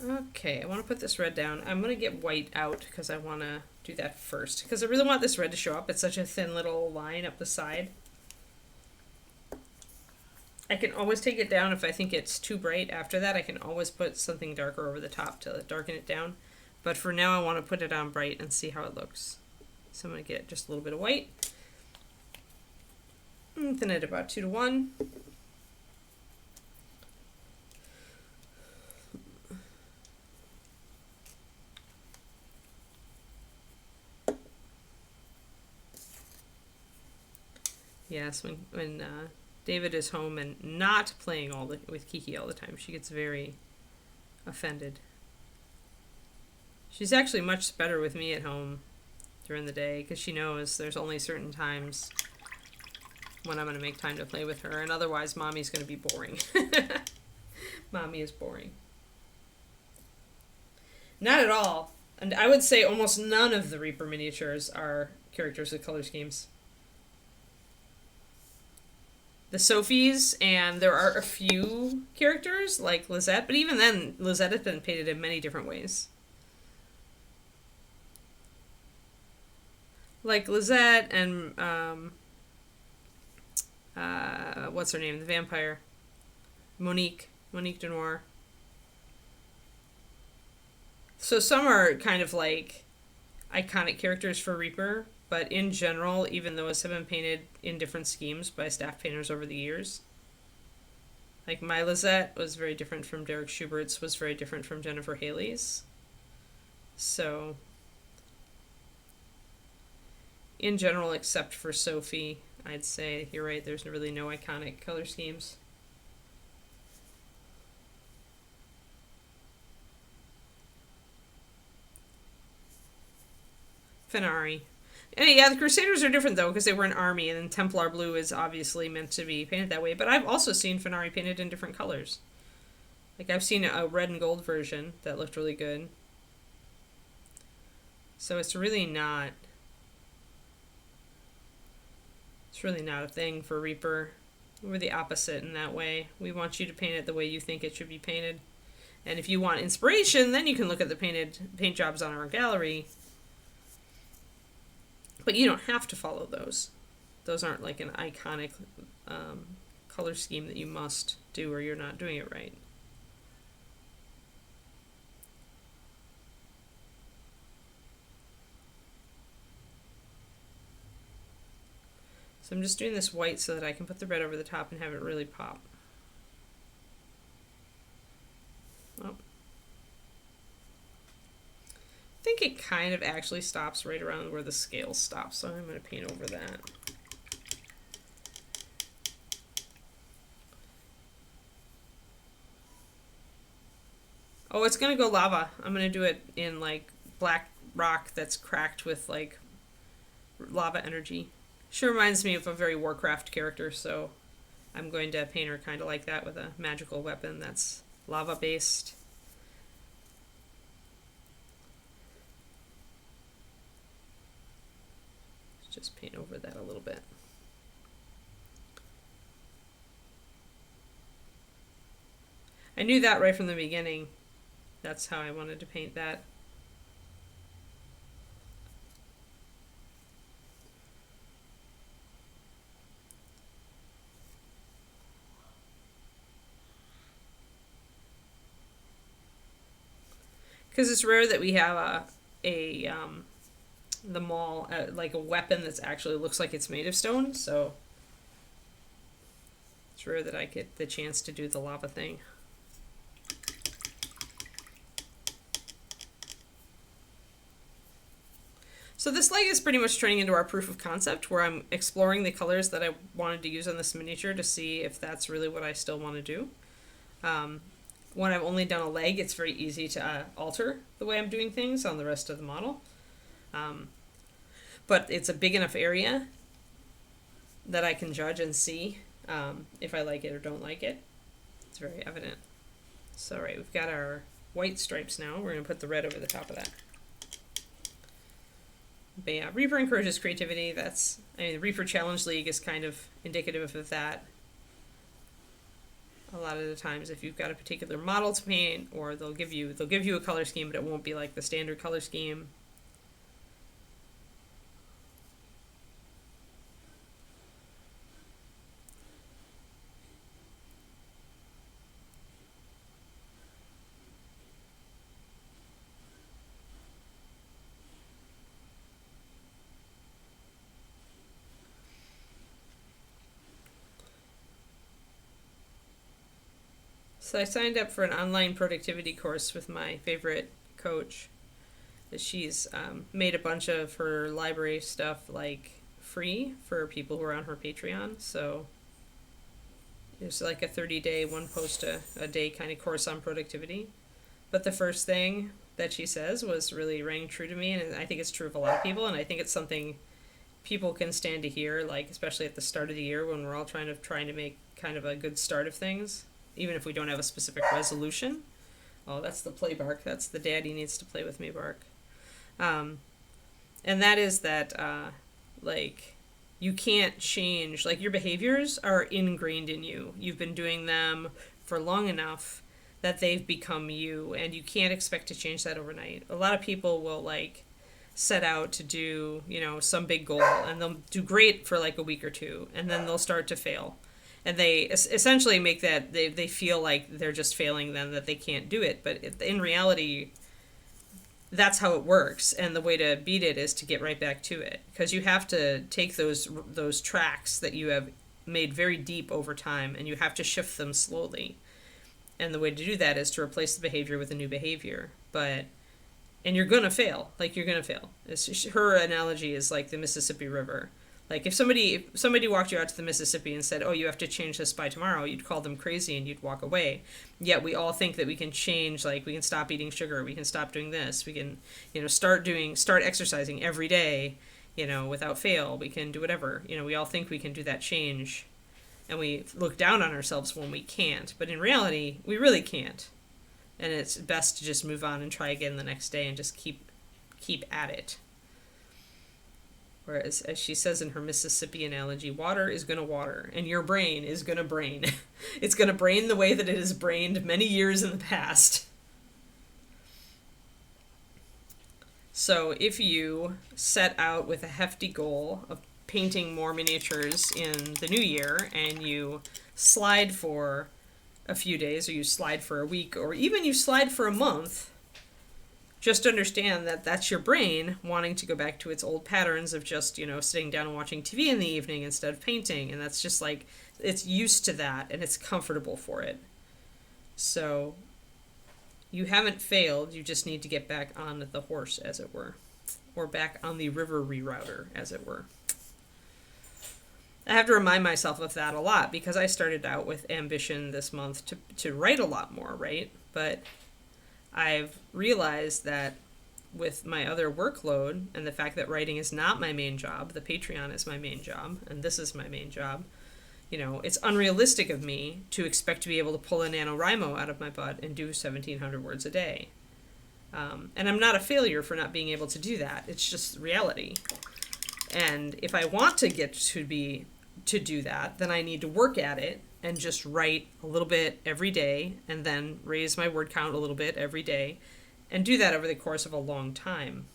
Okay, I want to put this red down. I'm going to get white out because I want to do that first. Because I really want this red to show up. It's such a thin little line up the side. I can always take it down if I think it's too bright. After that, I can always put something darker over the top to darken it down. But for now, I want to put it on bright and see how it looks. So I'm going to get just a little bit of white. And thin it about 2 to 1. Yes, when David is home and not playing with Kiki all the time, she gets very offended. She's actually much better with me at home during the day because she knows there's only certain times when I'm going to make time to play with her, and otherwise Mommy's going to be boring. Mommy is boring. Not at all. And I would say almost none of the Reaper miniatures are characters with color schemes. The Sophies, and there are a few characters like Lizette, but even then, Lizette has been painted in many different ways. Like Lizette and, what's her name? The vampire. Monique Denoir. So some are kind of like iconic characters for Reaper, but in general, even those have been painted in different schemes by staff painters over the years. Like my Lizette was very different from Derek Schubert's, was very different from Jennifer Haley's. So, in general, except for Sophie, I'd say you're right, there's really no iconic color schemes. Fenari. And yeah, the Crusaders are different though because they were an army, and then Templar blue is obviously meant to be painted that way. But I've also seen Fenari painted in different colors. Like I've seen a red and gold version that looked really good. So it's really not a thing for Reaper. We're the opposite in that way. We want you to paint it the way you think it should be painted. And if you want inspiration, then you can look at the paint jobs on our gallery. But you don't have to follow those. Those aren't like an iconic color scheme that you must do or you're not doing it right. So I'm just doing this white so that I can put the red over the top and have it really pop. Oh. I think it kind of actually stops right around where the scale stops, so I'm going to paint over that. Oh, it's going to go lava. I'm going to do it in like black rock that's cracked with like lava energy. She reminds me of a very Warcraft character, so I'm going to paint her kind of like that with a magical weapon that's lava based. Just paint over that a little bit. I knew that right from the beginning. That's how I wanted to paint that. Because it's rare that we have the maul, like a weapon that's actually looks like it's made of stone, so it's rare that I get the chance to do the lava thing. So this leg is pretty much turning into our proof of concept, where I'm exploring the colors that I wanted to use on this miniature to see if that's really what I still want to do. When I've only done a leg, it's very easy to alter the way I'm doing things on the rest of the model. But it's a big enough area that I can judge and see if I like it or don't like it. It's very evident. So, right, we've got our white stripes now. We're going to put the red over the top of that. But yeah, Reaper encourages creativity. The Reaper Challenge League is kind of indicative of that. A lot of the times, if you've got a particular model to paint, or they'll give you a color scheme, but it won't be like the standard color scheme. So I signed up for an online productivity course with my favorite coach. She's made a bunch of her library stuff like free for people who are on her Patreon. So there's like a 30-day, one post a day kind of course on productivity. But the first thing that she says was really rang true to me, and I think it's true of a lot of people, and I think it's something people can stand to hear, like especially at the start of the year when we're all trying to make kind of a good start of things. Even if we don't have a specific resolution. Oh, that's the play bark. That's the daddy needs to play with me bark. And that is that, like, you can't change. Like, your behaviors are ingrained in you. You've been doing them for long enough that they've become you, and you can't expect to change that overnight. A lot of people will, like, set out to do, some big goal, and they'll do great for, like, a week or two, and then they'll start to fail. And they essentially make that, they feel like they're just failing then, that they can't do it. But in reality, that's how it works. And the way to beat it is to get right back to it. Because you have to take those tracks that you have made very deep over time, and you have to shift them slowly. And the way to do that is to replace the behavior with a new behavior. And you're going to fail. Like, you're going to fail. Her analogy is like the Mississippi River. Like if somebody walked you out to the Mississippi and said, "Oh, you have to change this by tomorrow," you'd call them crazy and you'd walk away. Yet we all think that we can change, like we can stop eating sugar, we can stop doing this, we can, start exercising every day, without fail. We can do whatever. We all think we can do that change, and we look down on ourselves when we can't. But in reality, we really can't. And it's best to just move on and try again the next day and just keep at it. Whereas, as she says in her Mississippi analogy, water is going to water, and your brain is going to brain. It's going to brain the way that it has brained many years in the past. So if you set out with a hefty goal of painting more miniatures in the new year, and you slide for a few days, or you slide for a week, or even you slide for a month, just understand that that's your brain wanting to go back to its old patterns of just, sitting down and watching TV in the evening instead of painting. And that's just like, it's used to that and it's comfortable for it. So you haven't failed. You just need to get back on the horse, as it were, or back on the river rerouter, as it were. I have to remind myself of that a lot because I started out with ambition this month to write a lot more, right? But I've realized that with my other workload and the fact that writing is not my main job, the Patreon is my main job, and this is my main job, it's unrealistic of me to expect to be able to pull a NaNoWriMo out of my butt and do 1,700 words a day. And I'm not a failure for not being able to do that. It's just reality. And if I want to get to do that, then I need to work at it and just write a little bit every day and then raise my word count a little bit every day and do that over the course of a long time.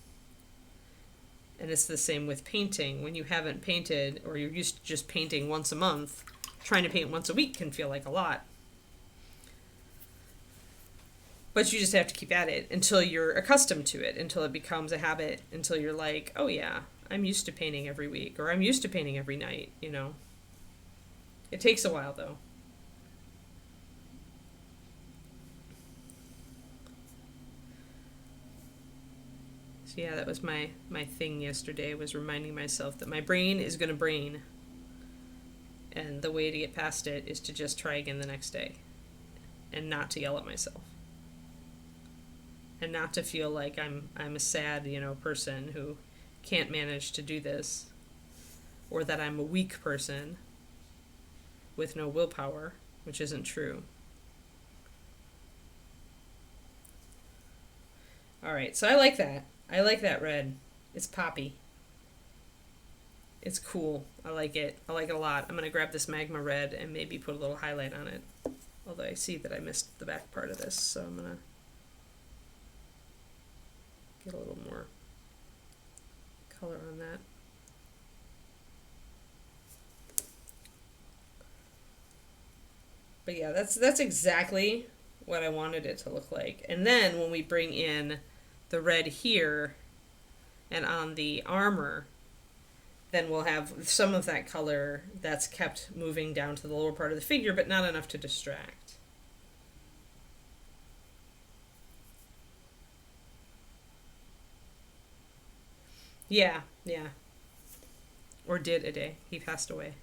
And it's the same with painting. When you haven't painted, or you're used to just painting once a month, trying to paint once a week can feel like a lot. But you just have to keep at it until you're accustomed to it, until it becomes a habit, until you're like, oh yeah, I'm used to painting every week, or I'm used to painting every night, It takes a while, though. So yeah, that was my thing yesterday, was reminding myself that my brain is going to brain. And the way to get past it is to just try again the next day. And not to yell at myself. And not to feel like I'm a sad, person who can't manage to do this. Or that I'm a weak person with no willpower, which isn't true. Alright, so I like that. I like that red. It's poppy. It's cool. I like it. I like it a lot. I'm going to grab this magma red and maybe put a little highlight on it. Although I see that I missed the back part of this, so I'm going to get a little more color on that. But yeah, that's exactly what I wanted it to look like. And then when we bring in the red here and on the armor, then we'll have some of that color that's kept moving down to the lower part of the figure, but not enough to distract. Yeah. Or did a day. He passed away.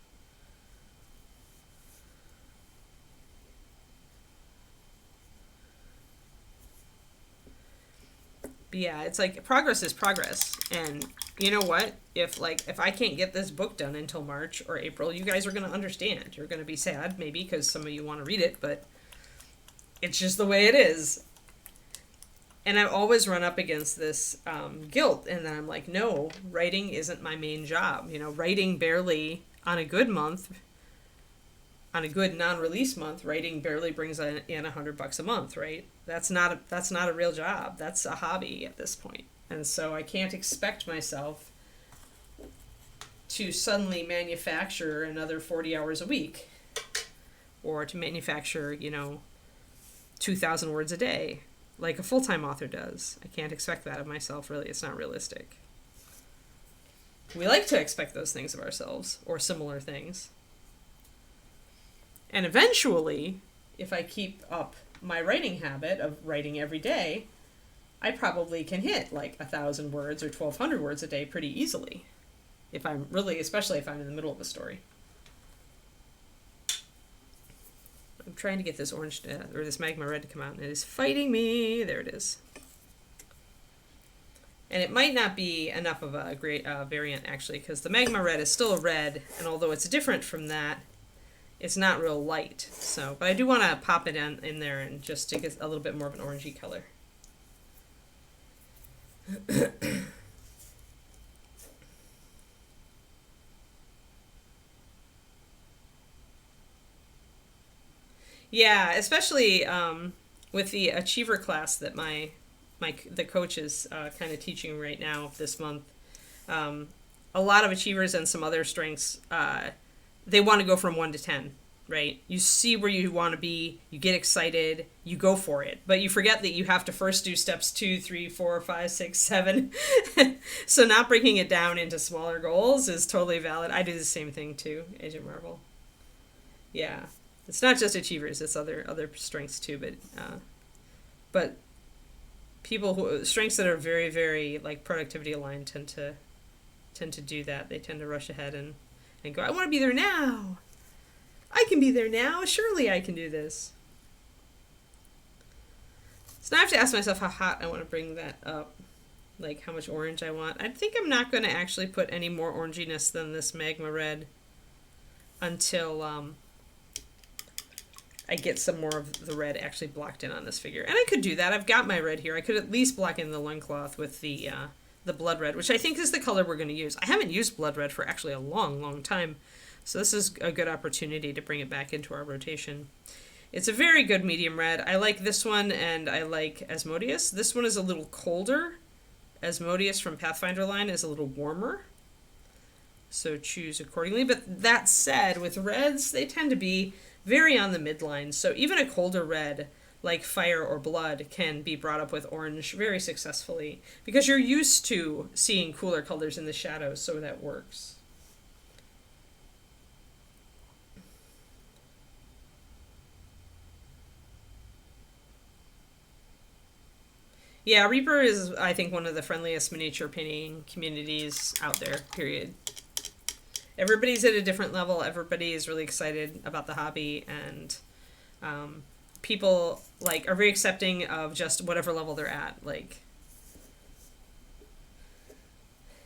But yeah, it's like progress is progress. And you know what? If I can't get this book done until March or April, you guys are going to understand. You're going to be sad, maybe, because some of you want to read it, but it's just the way it is. And I always run up against this guilt, and then I'm like, no, writing isn't my main job. Writing barely, on a good month, on a good non-release month, writing barely brings in $100 a month, right? That's not a real job. That's a hobby at this point. And so I can't expect myself to suddenly manufacture another 40 hours a week, or to manufacture, 2,000 words a day, like a full-time author does. I can't expect that of myself, really. It's not realistic. We like to expect those things of ourselves, or similar things. And eventually, if I keep up my writing habit of writing every day, I probably can hit like 1,000 words or 1,200 words a day pretty easily. especially if I'm in the middle of a story. I'm trying to get this orange, or this magma red to come out, and it is fighting me. There it is. And it might not be enough of a great variant, actually, because the magma red is still a red, and although it's different from that, it's not real light. So, but I do want to pop it in there and just to get a little bit more of an orangey color. Yeah, especially with the achiever class that the coach is kind of teaching right now this month. A lot of achievers and some other strengths, they want to go from 1 to 10, right? You see where you want to be, you get excited, you go for it, but you forget that you have to first do steps 2, 3, 4, 5, 6, 7. So not breaking it down into smaller goals is totally valid. I do the same thing too, Agent Marvel. Yeah. It's not just achievers; it's other strengths too. But people strengths that are very, very like productivity aligned tend to do that. They tend to rush ahead and go, I want to be there now. I can be there now. Surely I can do this. So now I have to ask myself how hot I want to bring that up, like how much orange I want. I think I'm not going to actually put any more oranginess than this magma red until I get some more of the red actually blocked in on this figure. And I could do that. I've got my red here. I could at least block in the loincloth with the blood red, which I think is the color we're going to use. I haven't used blood red for actually a long, long time. So this is a good opportunity to bring it back into our rotation. It's a very good medium red. I like this one, and I like Asmodeus. This one is a little colder. Asmodeus from Pathfinder line is a little warmer. So choose accordingly. But that said, with reds, they tend to be very on the midline, so even a colder red like fire or blood can be brought up with orange very successfully because you're used to seeing cooler colors in the shadows, so that works. Yeah, Reaper is, I think, one of the friendliest miniature painting communities out there, period. Everybody's at a different level. Everybody is really excited about the hobby, and people like are very accepting of just whatever level they're at. Like,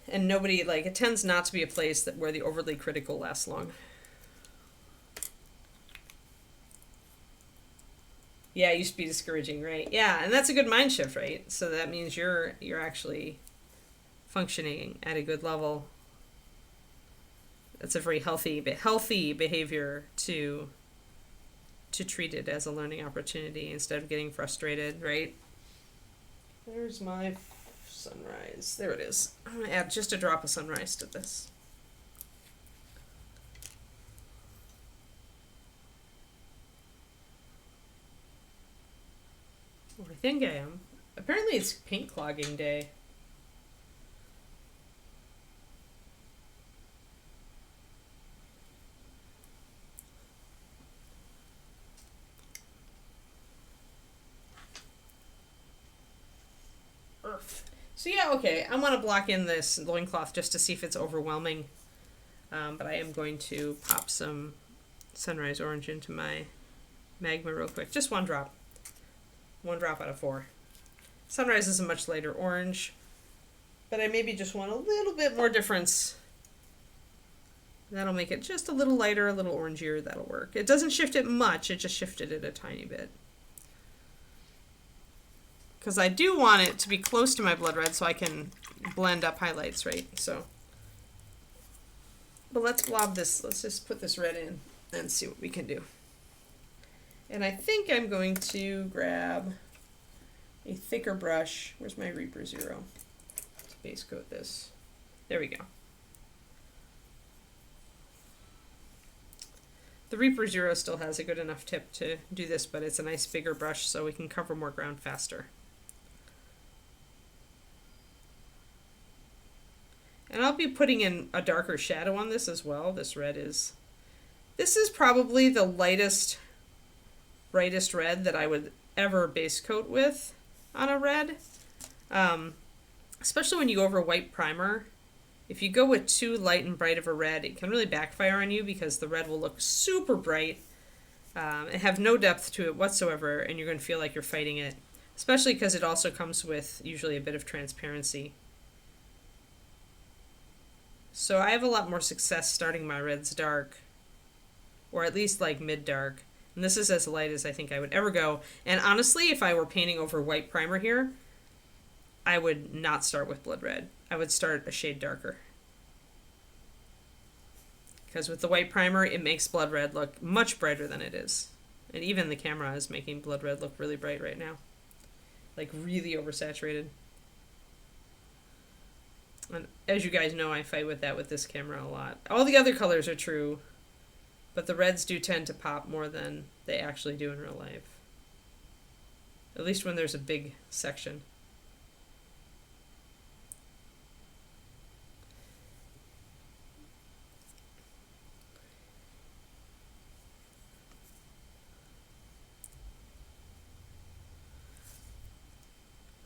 and nobody like it tends not to be a place that where the overly critical lasts long. Yeah, it used to be discouraging, right? Yeah, and that's a good mind shift, right? So that means you're actually functioning at a good level. That's a very healthy behavior to treat it as a learning opportunity instead of getting frustrated, right? There's my sunrise. There it is. I'm going to add just a drop of sunrise to this. Well, I think I am. Apparently it's paint clogging day. So yeah, okay, I want to block in this loincloth just to see if it's overwhelming. But I am going to pop some sunrise orange into my magma real quick. Just one drop. One drop out of 4. Sunrise is a much lighter orange, but I maybe just want a little bit more difference. That'll make it just a little lighter, a little orangier. That'll work. It doesn't shift it much, it just shifted it a tiny bit. Because I do want it to be close to my blood red so I can blend up highlights, right? So, but let's blob this. Let's just put this red in and see what we can do. And I think I'm going to grab a thicker brush. Where's my Reaper Zero? Let's base coat this. There we go. The Reaper Zero still has a good enough tip to do this, but it's a nice bigger brush so we can cover more ground faster. And I'll be putting in a darker shadow on this as well. This is probably the lightest, brightest red that I would ever base coat with on a red. Especially when you go over white primer If you go with too light and bright of a red, it can really backfire on you because the red will look super bright and have no depth to it whatsoever, and you're going to feel like you're fighting it, especially because it also comes with usually a bit of transparency. So I have a lot more success starting my reds dark, or at least like mid-dark. And this is as light as I think I would ever go. And honestly, if I were painting over white primer here, I would not start with blood red. I would start a shade darker. Because with the white primer, it makes blood red look much brighter than it is. And even the camera is making blood red look really bright right now. Like really oversaturated. And as you guys know, I fight with that with this camera a lot. All the other colors are true, but the reds do tend to pop more than they actually do in real life. At least when there's a big section.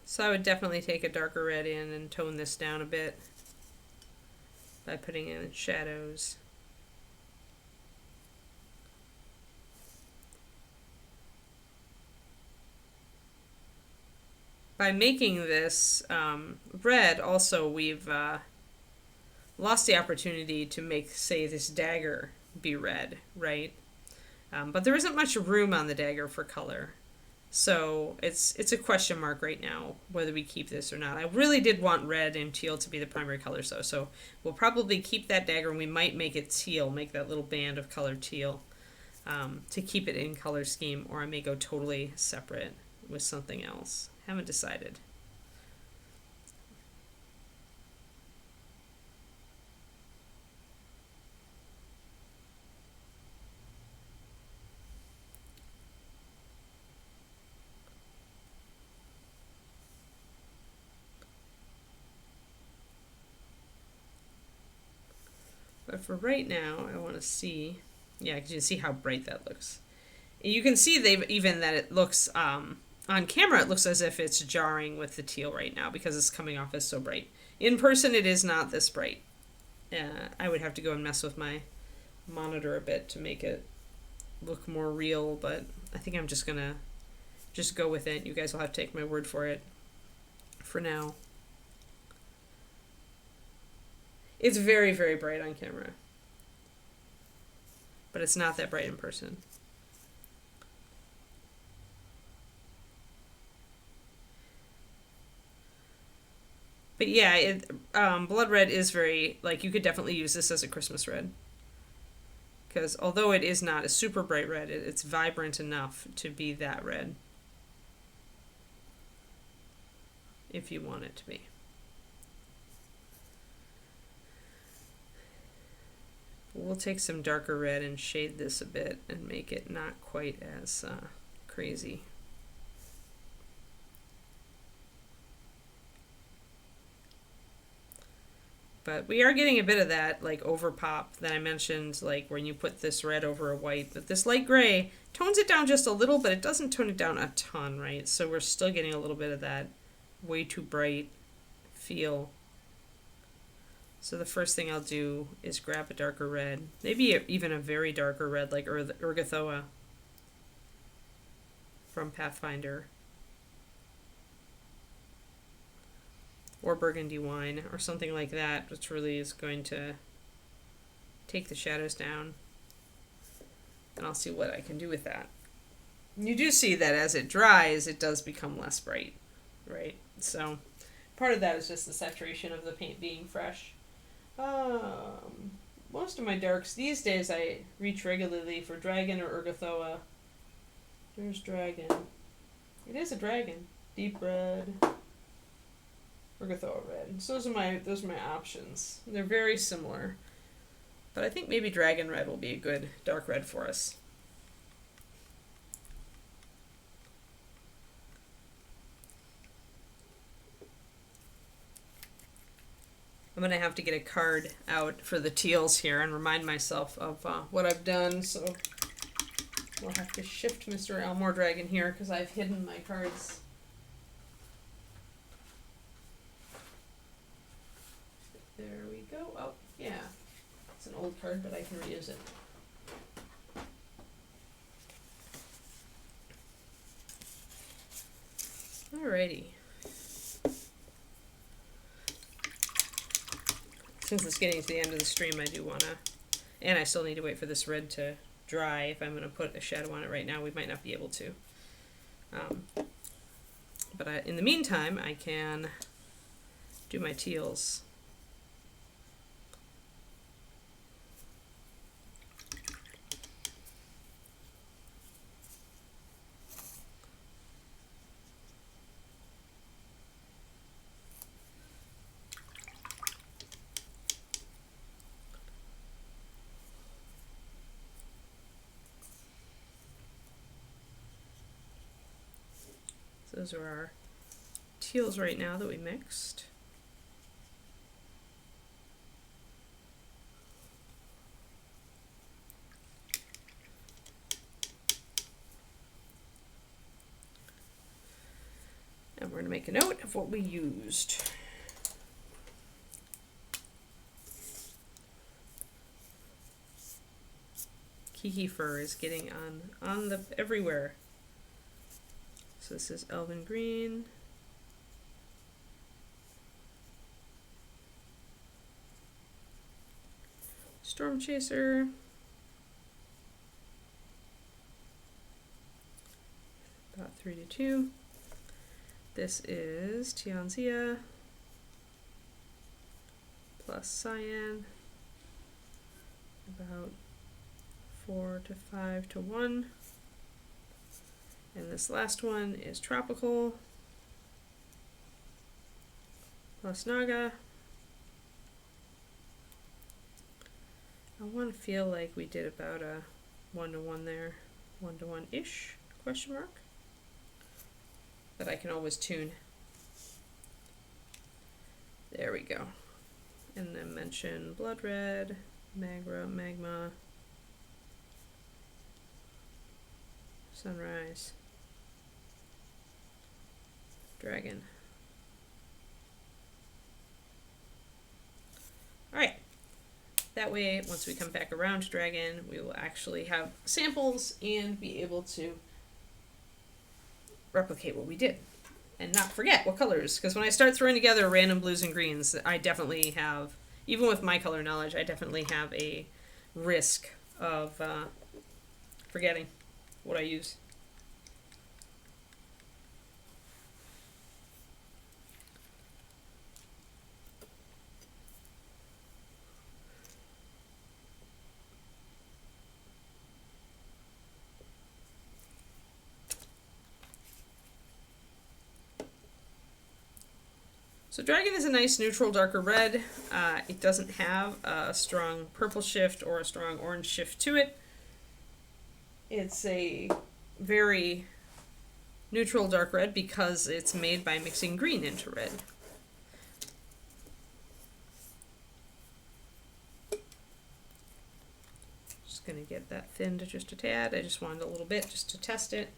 So I would definitely take a darker red in and tone this down a bit by putting in shadows. By making this red, also we've lost the opportunity to make, say, this dagger be red, right? But there isn't much room on the dagger for color. So it's a question mark right now whether we keep this or not. I really did want red and teal to be the primary colors though, so we'll probably keep that dagger and we might make it teal, make that little band of color teal to keep it in color scheme, or I may go totally separate with something else. Haven't decided. But for right now, I want to see, yeah, because you can see how bright that looks. You can see that it looks, on camera, it looks as if it's jarring with the teal right now because it's coming off as so bright. In person, it is not this bright. I would have to go and mess with my monitor a bit to make it look more real, but I think I'm just gonna go with it. You guys will have to take my word for it for now. It's very, very bright on camera, but it's not that bright in person. But yeah, blood red is very, like, you could definitely use this as a Christmas red. Because although it is not a super bright red, it's vibrant enough to be that red. If you want it to be. We'll take some darker red and shade this a bit and make it not quite as crazy. But we are getting a bit of that, like, over pop that I mentioned, like when you put this red over a white. But this light gray tones it down just a little, but it doesn't tone it down a ton, right? So we're still getting a little bit of that way too bright feel. So the first thing I'll do is grab a darker red, maybe even a very darker red like Urgathoa from Pathfinder, or Burgundy Wine, or something like that, which really is going to take the shadows down. And I'll see what I can do with that. You do see that as it dries, it does become less bright, right? So part of that is just the saturation of the paint being fresh. Most of my darks these days I reach regularly for Dragon or Urgathoa. There's Dragon. It is a dragon. Deep red. Urgathoa red. So those are my options. They're very similar. But I think maybe Dragon red will be a good dark red for us. I'm going to have to get a card out for the teals here and remind myself of what I've done. So we'll have to shift Mr. Elmore Dragon here because I've hidden my cards. There we go. card, but I can reuse it. Alrighty. Since it's getting to the end of the stream, I do want to, and I still need to wait for this red to dry. If I'm going to put a shadow on it right now, we might not be able to. But in the meantime, I can do my teals. Those are our teals right now that we mixed. And we're going to make a note of what we used. Kiki fur is getting on the everywhere. So this is Elven Green. Storm Chaser. About 3 to 2. This is Tianxia plus Cyan. About 4 to 5 to 1. And this last one is Tropical plus Naga. I want to feel like we did about a 1 to 1 there, 1 to 1-ish, question mark. But I can always tune. There we go. And then mention Blood Red, Magma, Sunrise, Dragon. Alright, that way once we come back around to Dragon, we will actually have samples and be able to replicate what we did. And not forget what colors, because when I start throwing together random blues and greens, I definitely have, even with my color knowledge, I definitely have a risk of forgetting what I use. So Dragon is a nice neutral darker red. It doesn't have a strong purple shift or a strong orange shift to it. It's a very neutral dark red because it's made by mixing green into red. Just going to get that thinned just a tad. I just wanted a little bit just to test it.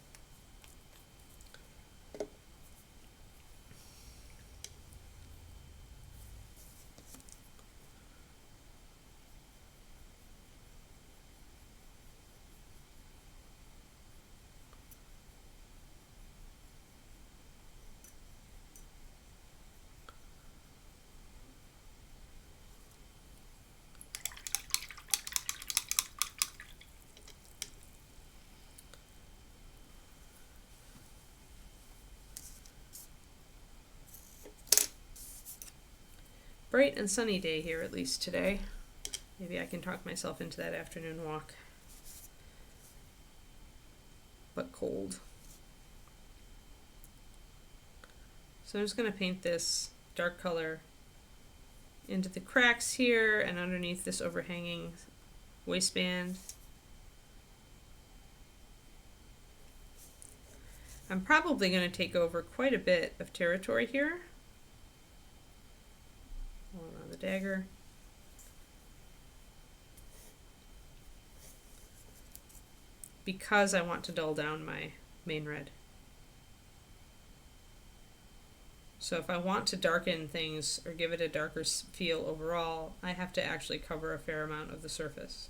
Bright and sunny day here, at least today. Maybe I can talk myself into that afternoon walk. But cold. So I'm just going to paint this dark color into the cracks here and underneath this overhanging waistband. I'm probably going to take over quite a bit of territory here. All around the dagger. Because I want to dull down my main red. So if I want to darken things or give it a darker feel overall, I have to actually cover a fair amount of the surface.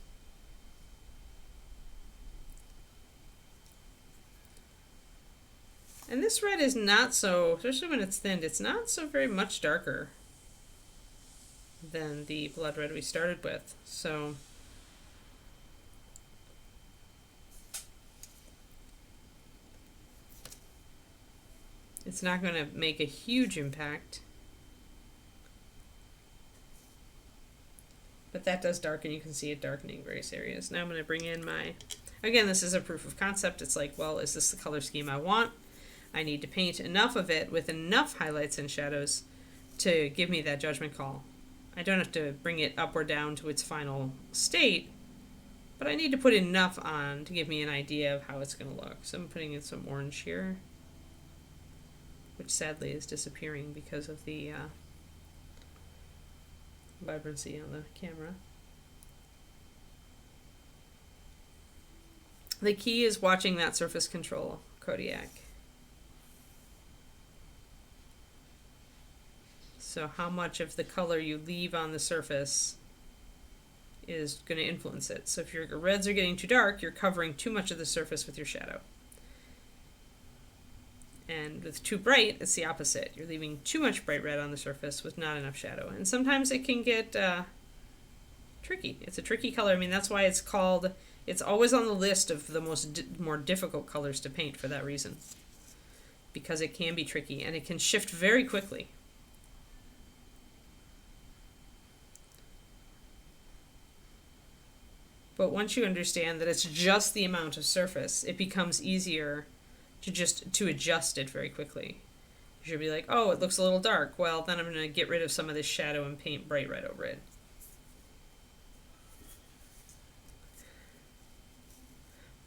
And this red is not so, especially when it's thinned, it's not so very much darker than the blood red we started with. So it's not going to make a huge impact. But that does darken. You can see it darkening various areas. Now I'm going to bring in my, again, this is a proof of concept. It's like, well, is this the color scheme I want? I need to paint enough of it with enough highlights and shadows to give me that judgment call. I don't have to bring it up or down to its final state, but I need to put enough on to give me an idea of how it's going to look. So I'm putting in some orange here, which sadly is disappearing because of the vibrancy on the camera. The key is watching that surface control, Kodiak. So how much of the color you leave on the surface is going to influence it. So if your reds are getting too dark, you're covering too much of the surface with your shadow. And with too bright, it's the opposite. You're leaving too much bright red on the surface with not enough shadow. And sometimes it can get tricky. It's a tricky color. I mean, that's why it's called, it's always on the list of the more difficult colors to paint for that reason. Because it can be tricky and it can shift very quickly. But once you understand that it's just the amount of surface, it becomes easier to adjust it very quickly. You should be like, oh, it looks a little dark. Well, then I'm going to get rid of some of this shadow and paint bright red over it.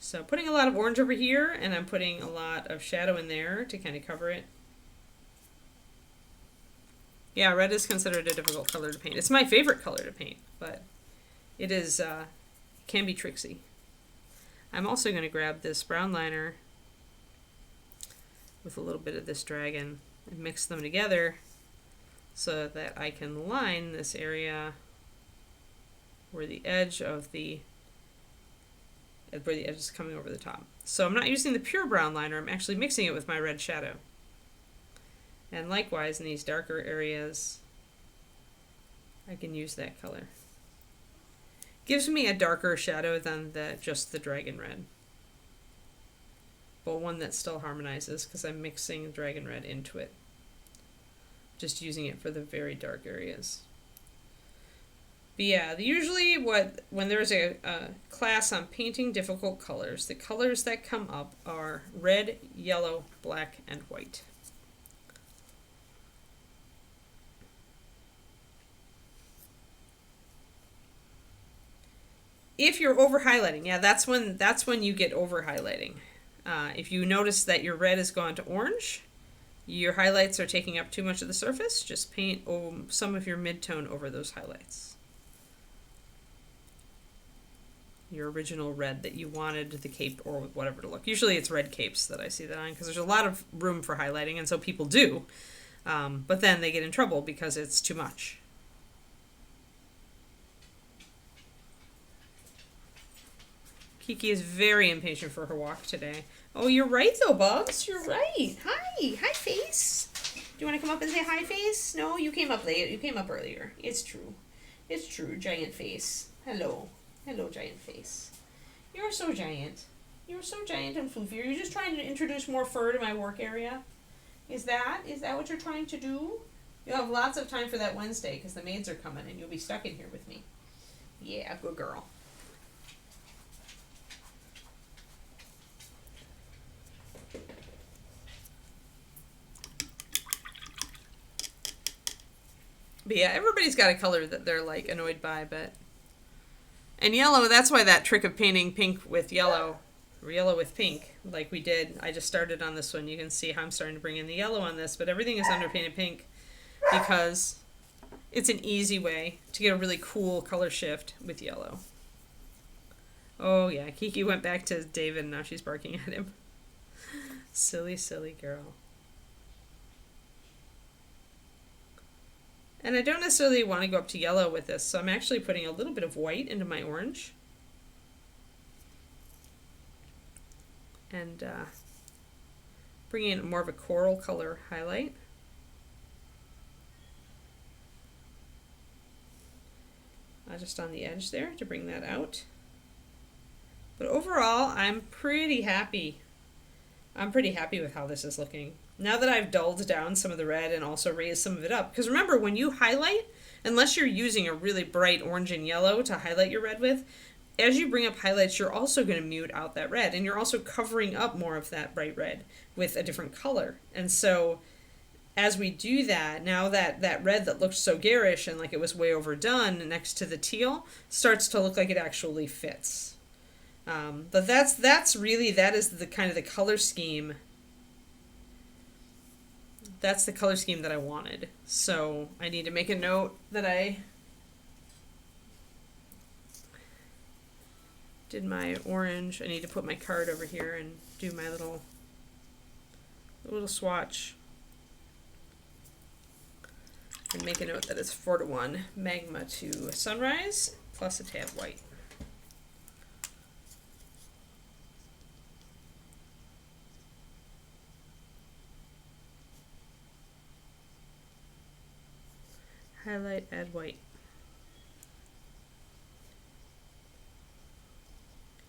So putting a lot of orange over here, and I'm putting a lot of shadow in there to kind of cover it. Yeah, red is considered a difficult color to paint. It's my favorite color to paint, but it is can be tricksy. I'm also going to grab this brown liner with a little bit of this dragon and mix them together so that I can line this area where the edge is coming over the top. So I'm not using the pure brown liner, I'm actually mixing it with my red shadow. And likewise in these darker areas, I can use that color. Gives me a darker shadow than just the dragon red. But one that still harmonizes because I'm mixing dragon red into it. Just using it for the very dark areas. But yeah, usually when there's a class on painting difficult colors, the colors that come up are red, yellow, black, and white. If you're over highlighting, yeah, that's when you get over highlighting. If you notice that your red has gone to orange, your highlights are taking up too much of the surface, just paint some of your mid-tone over those highlights. Your original red that you wanted the cape or whatever to look. Usually it's red capes that I see that on because there's a lot of room for highlighting, and so people do. But then they get in trouble because it's too much. Kiki is very impatient for her walk today. Oh, you're right though, Bubs. You're right. Hi. Hi, Face. Do you want to come up and say hi, Face? No, you came up late. You came up earlier. It's true. It's true, Giant Face. Hello. Hello, Giant Face. You're so giant. You're so giant and floofy. Are you just trying to introduce more fur to my work area? Is that what you're trying to do? You'll have lots of time for that Wednesday because the maids are coming and you'll be stuck in here with me. Yeah, good girl. But yeah, everybody's got a color that they're like annoyed by, but... And yellow, that's why that trick of painting pink with yellow, or yellow with pink, like we did, I just started on this one. You can see how I'm starting to bring in the yellow on this, but everything is underpainted pink because it's an easy way to get a really cool color shift with yellow. Oh yeah, Kiki went back to David and now she's barking at him. Silly, silly girl. And I don't necessarily want to go up to yellow with this, so I'm actually putting a little bit of white into my orange. And bringing in more of a coral color highlight. Just on the edge there to bring that out. But overall, I'm pretty happy. I'm pretty happy with how this is looking. Now that I've dulled down some of the red and also raised some of it up. Because remember, when you highlight, unless you're using a really bright orange and yellow to highlight your red with, as you bring up highlights, you're also going to mute out that red. And you're also covering up more of that bright red with a different color. And so as we do that, now that red that looked so garish and like it was way overdone next to the teal starts to look like it actually fits. But that's really, that is the kind of the color scheme. That's the color scheme that I wanted. So I need to make a note that I did my orange. I need to put my card over here and do my little swatch. And make a note that it's 4-to-1 magma to sunrise plus a tab white. Highlight, add white.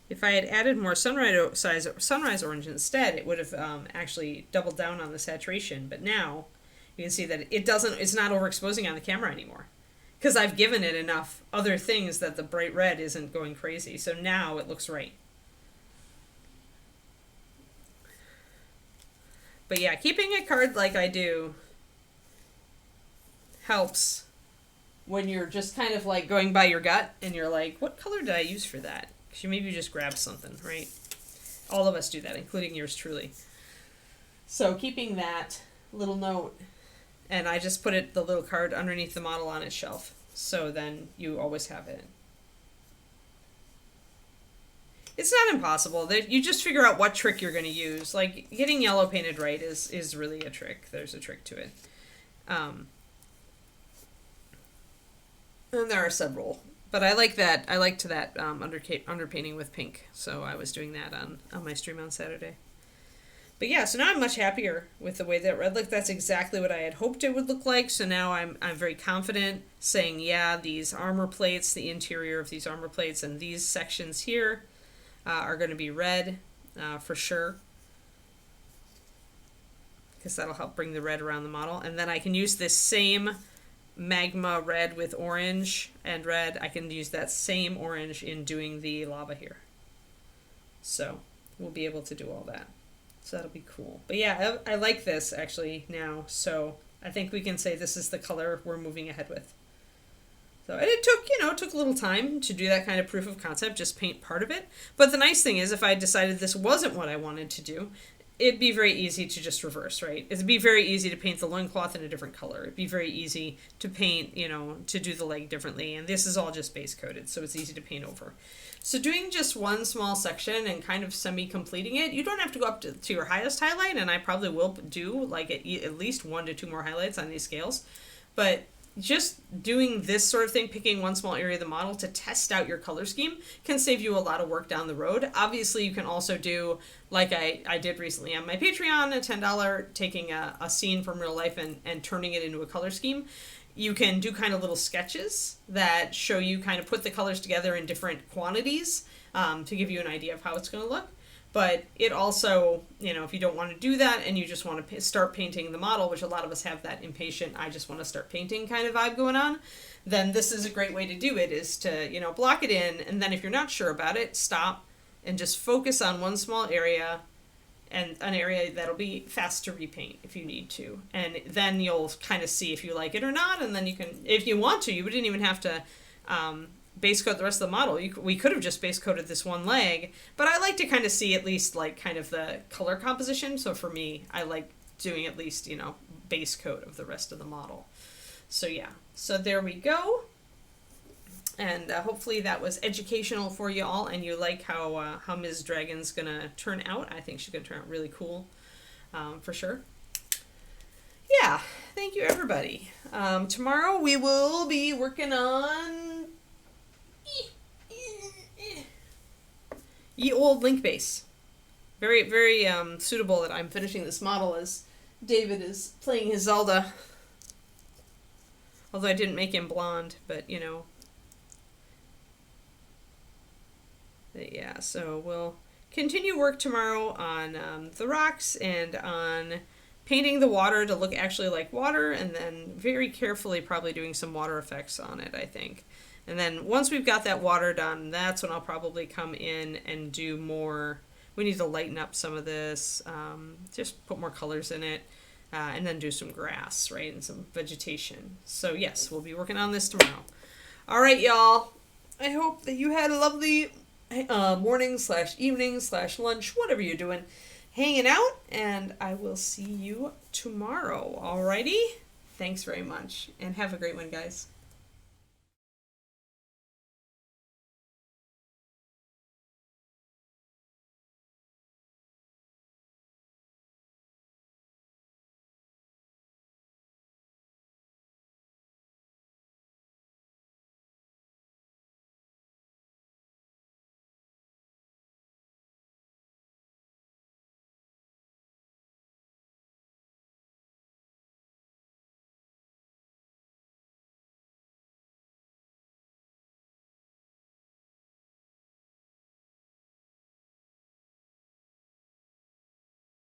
If I had added more sunrise orange instead, it would have actually doubled down on the saturation. But now you can see that it's not overexposing on the camera anymore. Because I've given it enough other things that the bright red isn't going crazy. So now it looks right. But yeah, keeping a card like I do helps when you're just kind of like going by your gut and you're like, what color did I use for that? Because you maybe just grab something, right? All of us do that, including yours truly. So keeping that little note, and I just put the little card underneath the model on its shelf. So then you always have it. It's not impossible. You just figure out what trick you're going to use. Like getting yellow painted right is really a trick. There's a trick to it. And there are several. But I like that. I liked that underpainting with pink. So I was doing that on my stream on Saturday. But yeah, so now I'm much happier with the way that red looked. That's exactly what I had hoped it would look like. So now I'm very confident saying, yeah, these armor plates, the interior of these armor plates, and these sections here are going to be red for sure. Because that'll help bring the red around the model. And then I can use this same magma red with orange and red. I can use that same orange in doing the lava here. So we'll be able to do all that. So that'll be cool. But yeah, I like this actually now. So I think we can say this is the color we're moving ahead with. So and it took a little time to do that kind of proof of concept, just paint part of it. But the nice thing is if I decided this wasn't what I wanted to do, it'd be very easy to just reverse, right? It'd be very easy to paint the loincloth in a different color. It'd be very easy to paint, to do the leg differently. And this is all just base coated, so it's easy to paint over. So doing just one small section and kind of semi-completing it, you don't have to go up to your highest highlight, and I probably will do like at least 1 to 2 more highlights on these scales. But just doing this sort of thing, picking one small area of the model to test out your color scheme can save you a lot of work down the road. Obviously, you can also do, like I did recently on my Patreon, a $10, taking a scene from real life and turning it into a color scheme. You can do kind of little sketches that show you kind of put the colors together in different quantities to give you an idea of how it's going to look. But it also, if you don't want to do that and you just want to start painting the model, which a lot of us have that impatient, I just want to start painting kind of vibe going on, then this is a great way to do it, is to, block it in. And then if you're not sure about it, stop and just focus on one small area, and an area that'll be fast to repaint if you need to. And then you'll kind of see if you like it or not. And then you can, if you want to, you didn't even have to base coat the rest of the model. We could have just base coated this one leg, but I like to kind of see at least like kind of the color composition. So for me, I like doing at least, base coat of the rest of the model. So yeah, so there we go. And hopefully that was educational for you all, and you like how Ms. Dragon's gonna turn out. I think she's gonna turn out really cool, for sure. yeah, thank you, everybody. Tomorrow we will be working on Ye Old Link Base. Very, very suitable that I'm finishing this model as David is playing his Zelda. Although I didn't make him blonde, but you know. But yeah, so we'll continue work tomorrow on the rocks and on painting the water to look actually like water, and then very carefully probably doing some water effects on it, I think. And then once we've got that water done, that's when I'll probably come in and do more. We need to lighten up some of this, just put more colors in it, and then do some grass, right, and some vegetation. So yes, we'll be working on this tomorrow. All right, y'all. I hope that you had a lovely morning / evening / lunch, whatever you're doing, hanging out, and I will see you tomorrow. Alrighty? Thanks very much, and have a great one, guys.